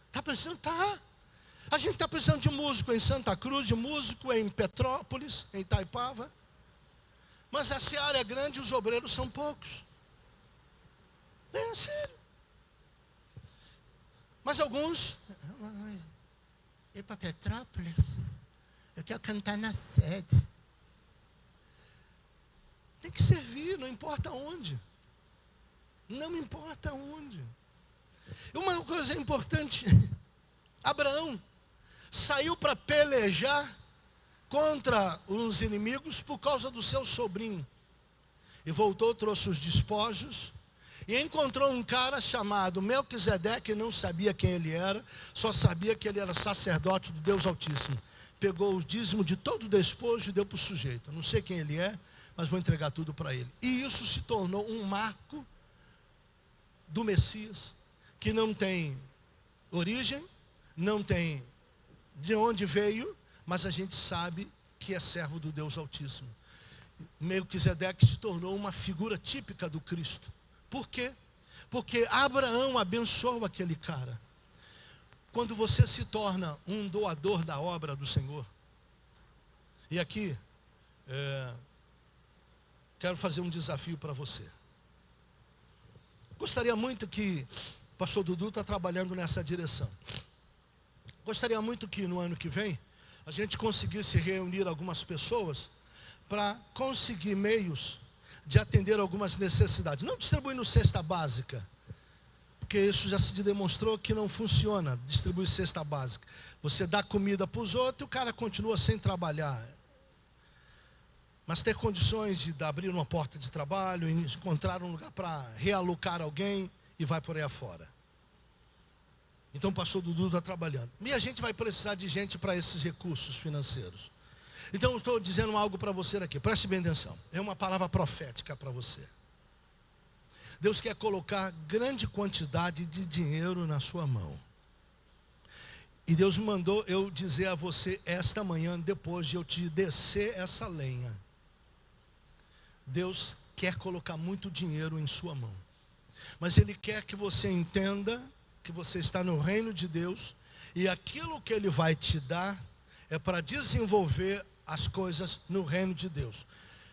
Está precisando? Está. A gente está precisando de músico em Santa Cruz, de músico em Petrópolis, em Itaipava. Mas a seara é grande e os obreiros são poucos. É sério. Mas alguns, ir para Petrópolis, eu quero cantar na sede. Tem que servir, não importa onde. Não importa onde. Uma coisa importante, Abraão saiu para pelejar contra os inimigos por causa do seu sobrinho. E voltou, trouxe os despojos. E encontrou um cara chamado Melquisedeque, não sabia quem ele era, só sabia que ele era sacerdote do Deus Altíssimo. Pegou o dízimo de todo o despojo e deu para o sujeito. Não sei quem ele é, mas vou entregar tudo para ele. E isso se tornou um marco do Messias, que não tem origem, não tem de onde veio, mas a gente sabe que é servo do Deus Altíssimo. Melquisedeque se tornou uma figura típica do Cristo. Por quê? Porque Abraão abençoou aquele cara. Quando você se torna um doador da obra do Senhor, e aqui, quero fazer um desafio para você. Gostaria muito que o pastor Dudu está trabalhando nessa direção. Gostaria muito que no ano que vem, a gente conseguisse reunir algumas pessoas para conseguir meios de atender algumas necessidades. Não distribuindo cesta básica, porque isso já se demonstrou que não funciona, distribuir cesta básica. Você dá comida para os outros e o cara continua sem trabalhar. Mas ter condições de abrir uma porta de trabalho, encontrar um lugar para realocar alguém e vai por aí afora. Então o pastor Dudu está trabalhando. E a gente vai precisar de gente para esses recursos financeiros. Então eu estou dizendo algo para você aqui, preste bem atenção. É uma palavra profética para você. Deus quer colocar grande quantidade de dinheiro na sua mão. E Deus mandou eu dizer a você esta manhã, depois de eu te descer essa lenha. Deus quer colocar muito dinheiro em sua mão. Mas Ele quer que você entenda que você está no reino de Deus E aquilo que Ele vai te dar é para desenvolver as coisas no reino de Deus.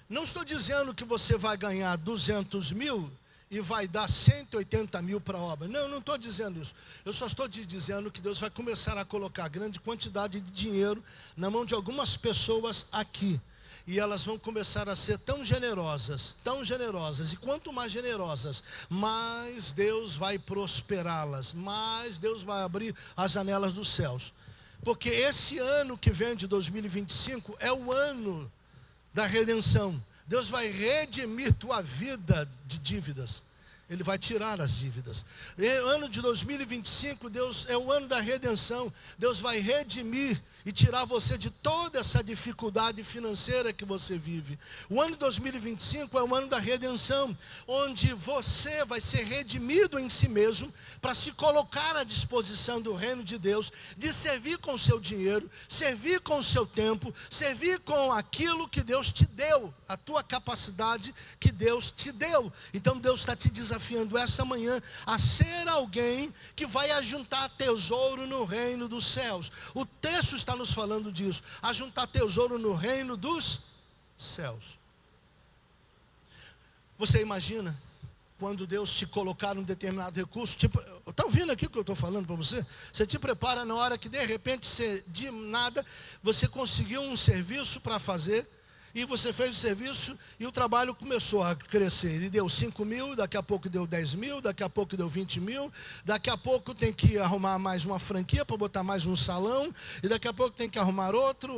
Não estou dizendo que você vai ganhar 200 mil e vai dar 180 mil para a obra. Não estou dizendo isso. Eu só estou te dizendo que Deus vai começar a colocar grande quantidade de dinheiro na mão de algumas pessoas aqui. E elas vão começar a ser tão generosas. E quanto mais generosas, mais Deus vai prosperá-las, mais Deus vai abrir as janelas dos céus. Porque esse ano que vem de 2025 é o ano da redenção. Deus vai redimir tua vida de dívidas. Ele vai tirar as dívidas. O ano de 2025, Deus é o ano da redenção. Deus vai redimir e tirar você de toda essa dificuldade financeira que você vive. O ano de 2025 é o ano da redenção, onde você vai ser redimido em si mesmo para se colocar à disposição do reino de Deus, de servir com o seu dinheiro, servir com o seu tempo, servir com aquilo que Deus te deu, a tua capacidade que Deus te deu. Então Deus está te desafiando esta manhã a ser alguém que vai ajuntar tesouro no reino dos céus. O texto está nos falando disso, ajuntar tesouro no reino dos céus. Você imagina quando Deus te colocar um determinado recurso, está ouvindo aqui o que eu estou falando para você? Você te prepara na hora que de repente, de nada, você conseguiu um serviço para fazer, e você fez o serviço e o trabalho começou a crescer. Ele deu 5 mil, daqui a pouco deu 10 mil, daqui a pouco deu 20 mil, daqui a pouco tem que arrumar mais uma franquia para botar mais um salão, e daqui a pouco tem que arrumar outro,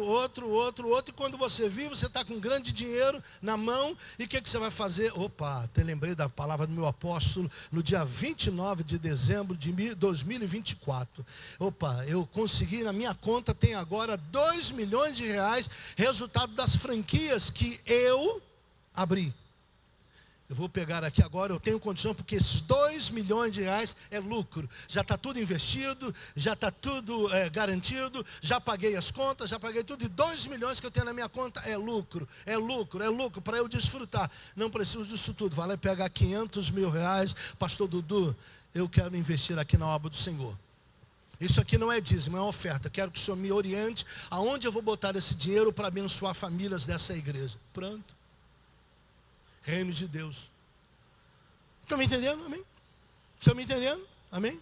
e quando você viu, você está com grande dinheiro na mão, e o que você vai fazer? Opa, até lembrei da palavra do meu apóstolo, no dia 29 de dezembro de 2024. Opa, eu consegui, na minha conta tem agora 2 milhões de reais, resultado das franquias que eu abri. Eu vou pegar aqui agora, eu tenho condição, porque esses 2 milhões de reais é lucro. Já está tudo investido, já está tudo garantido, já paguei as contas, já paguei tudo, e 2 milhões que eu tenho na minha conta é lucro, para eu desfrutar. Não preciso disso tudo, vai lá pegar 500 mil reais, pastor Dudu, eu quero investir aqui na obra do Senhor. Isso aqui não é dízimo, é uma oferta. Quero que o Senhor me oriente aonde eu vou botar esse dinheiro para abençoar famílias dessa igreja. Pronto. Reino de Deus. Estão me entendendo? Amém? Estão me entendendo? Amém?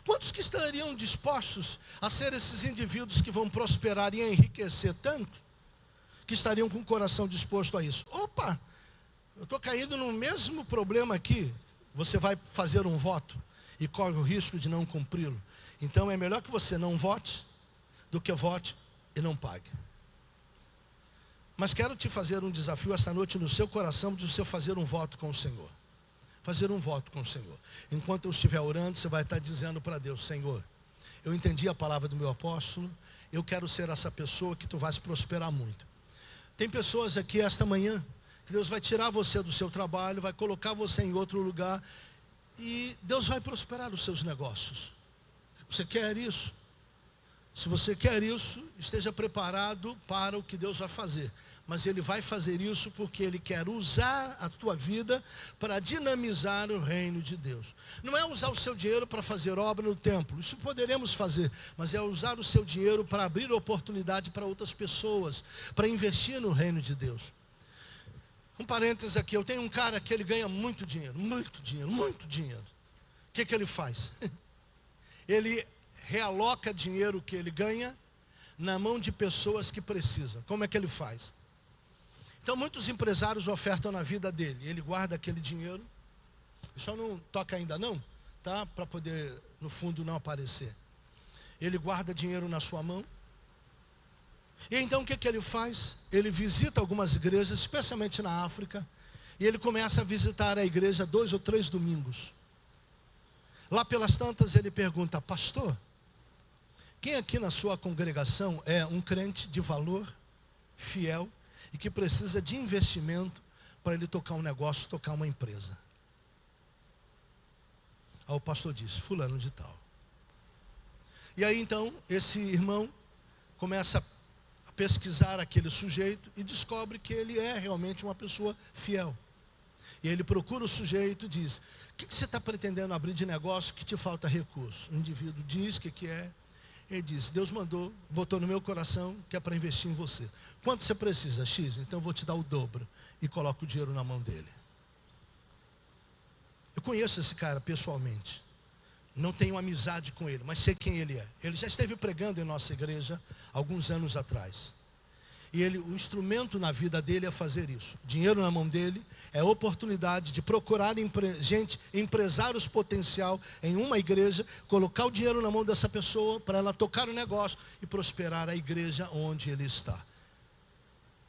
Quantos que estariam dispostos a ser esses indivíduos que vão prosperar e enriquecer tanto, que estariam com o coração disposto a isso? Opa, eu estou caindo no mesmo problema aqui. Você vai fazer um voto e corre o risco de não cumpri-lo. Então é melhor que você não vote do que vote e não pague. Mas quero te fazer um desafio esta noite no seu coração, de você fazer um voto com o Senhor. Fazer um voto com o Senhor. Enquanto eu estiver orando, você vai estar dizendo para Deus: Senhor, eu entendi a palavra do meu apóstolo, eu quero ser essa pessoa que tu vais prosperar muito. Tem pessoas aqui esta manhã que Deus vai tirar você do seu trabalho, vai colocar você em outro lugar, e Deus vai prosperar os seus negócios. Você quer isso? Se você quer isso, esteja preparado para o que Deus vai fazer. Mas Ele vai fazer isso porque Ele quer usar a tua vida para dinamizar o reino de Deus. Não é usar o seu dinheiro para fazer obra no templo, isso poderemos fazer, mas é usar o seu dinheiro para abrir oportunidade para outras pessoas, para investir no reino de Deus. Um parênteses aqui, eu tenho um cara que ele ganha muito dinheiro. O que ele faz? Ele realoca dinheiro que ele ganha na mão de pessoas que precisam. Como é que ele faz? Então muitos empresários ofertam na vida dele. Ele guarda aquele dinheiro. Só não toca ainda não, tá? Para poder no fundo não aparecer. Ele guarda dinheiro na sua mão. E então o que ele faz? Ele visita algumas igrejas, especialmente na África. E ele começa a visitar a igreja 2 ou 3 domingos. Lá pelas tantas ele pergunta: pastor, quem aqui na sua congregação é um crente de valor, fiel e que precisa de investimento para ele tocar um negócio, tocar uma empresa? Aí o pastor diz: fulano de tal. E aí então esse irmão começa a pesquisar aquele sujeito e descobre que ele é realmente uma pessoa fiel. E ele procura o sujeito e diz: o que você está pretendendo abrir de negócio que te falta recurso? O indivíduo diz o que é. Ele disse: Deus mandou, botou no meu coração que é para investir em você. Quanto você precisa? X, então eu vou te dar o dobro. E coloco o dinheiro na mão dele. Eu conheço esse cara pessoalmente. Não tenho amizade com ele, mas sei quem ele é. Ele já esteve pregando em nossa igreja alguns anos atrás. E o instrumento na vida dele é fazer isso. Dinheiro na mão dele é oportunidade de procurar empresários potencial em uma igreja, colocar o dinheiro na mão dessa pessoa para ela tocar o negócio e prosperar a igreja onde ele está.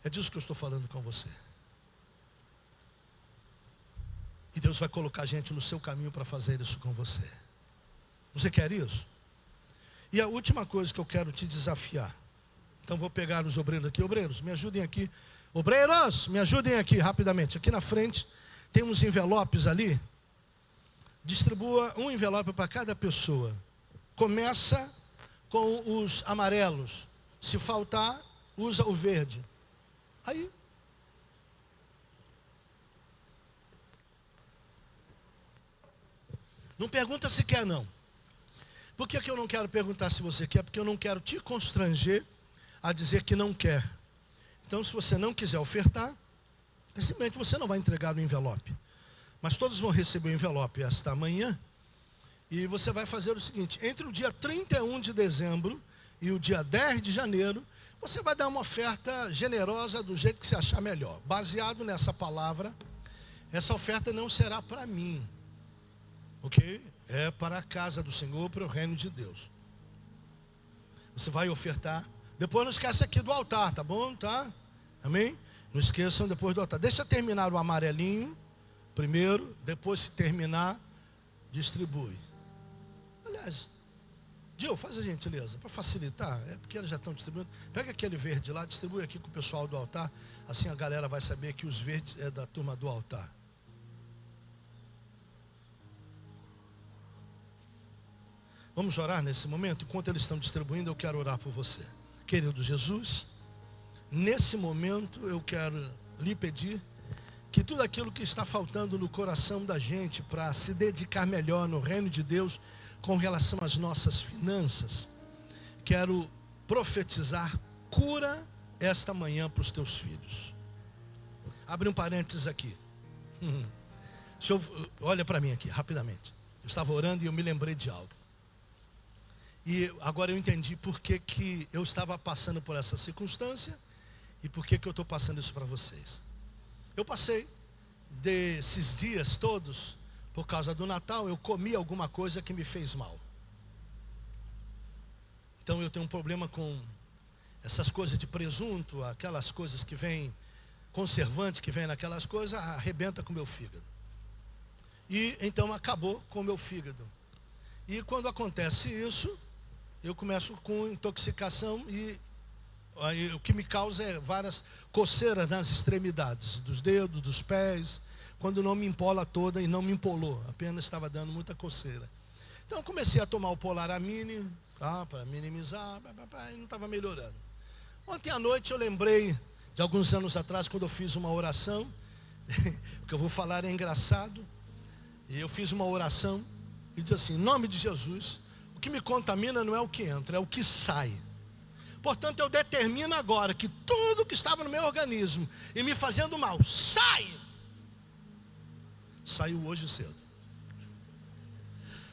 É disso que eu estou falando com você. E Deus vai colocar gente no seu caminho para fazer isso com você. Você quer isso? E a última coisa que eu quero te desafiar. Então vou pegar os obreiros aqui. Obreiros, me ajudem aqui. Obreiros, me ajudem aqui rapidamente. Aqui na frente tem uns envelopes ali. Distribua um envelope para cada pessoa. Começa com os amarelos. Se faltar, usa o verde. Aí. Não pergunta se quer não. Por que eu não quero perguntar se você quer? Porque eu não quero te constranger a dizer que não quer. Então, se você não quiser ofertar, simplesmente você não vai entregar o envelope. Mas todos vão receber o envelope esta manhã. E você vai fazer o seguinte: entre o dia 31 de dezembro e o dia 10 de janeiro, você vai dar uma oferta generosa do jeito que você achar melhor. Baseado nessa palavra, essa oferta não será para mim. Ok? É para a casa do Senhor, para o reino de Deus. Você vai ofertar. Depois não esquece aqui do altar, tá bom? Tá? Amém? Não esqueçam depois do altar. Deixa terminar o amarelinho primeiro, depois se terminar, distribui. Aliás, Gil, faz a gentileza, para facilitar, é porque eles já estão distribuindo. Pega aquele verde lá, distribui aqui com o pessoal do altar. Assim a galera vai saber que os verdes é da turma do altar. Vamos orar nesse momento? Enquanto eles estão distribuindo, eu quero orar por você. Querido Jesus, nesse momento eu quero lhe pedir que tudo aquilo que está faltando no coração da gente para se dedicar melhor no reino de Deus com relação às nossas finanças, quero profetizar cura esta manhã para os teus filhos. Abre um parênteses aqui. Olha para mim aqui, rapidamente. Eu estava orando e eu me lembrei de algo. E agora eu entendi por que eu estava passando por essa circunstância e por que eu estou passando isso para vocês. Eu passei desses dias todos, por causa do Natal, eu comi alguma coisa que me fez mal. Então eu tenho um problema com essas coisas de presunto, aquelas coisas que vêm, conservante que vem naquelas coisas, arrebenta com o meu fígado. E então acabou com o meu fígado. E quando acontece isso, eu começo com intoxicação e aí, o que me causa é várias coceiras nas extremidades, dos dedos, dos pés, quando não me empola toda e não me empolou, apenas estava dando muita coceira. Então eu comecei a tomar o Polaramine, tá, para minimizar, e não estava melhorando. Ontem à noite eu lembrei de alguns anos atrás, quando eu fiz uma oração, o que eu vou falar é engraçado, e eu fiz uma oração e disse assim: em nome de Jesus, o que me contamina não é o que entra, é o que sai. Portanto, eu determino agora que tudo que estava no meu organismo e me fazendo mal, sai! Saiu hoje cedo.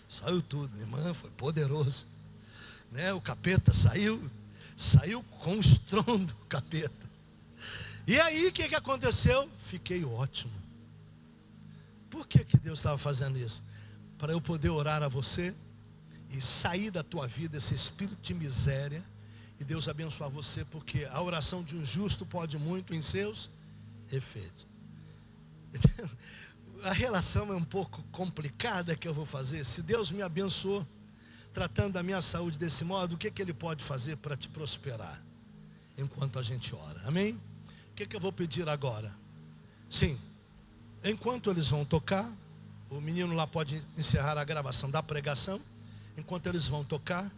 Saiu tudo, irmã, foi poderoso, né? O capeta saiu com um estrondo, o capeta. E aí, o que aconteceu? Fiquei ótimo. Por que Deus estava fazendo isso? Para eu poder orar a você e sair da tua vida esse espírito de miséria, e Deus abençoar você, porque a oração de um justo pode muito em seus efeitos. A relação é um pouco complicada que eu vou fazer. Se Deus me abençoou tratando da minha saúde desse modo, o que Ele pode fazer para te prosperar enquanto a gente ora? Amém? O que eu vou pedir agora? Sim, enquanto eles vão tocar, o menino lá pode encerrar a gravação da pregação. Enquanto eles vão tocar,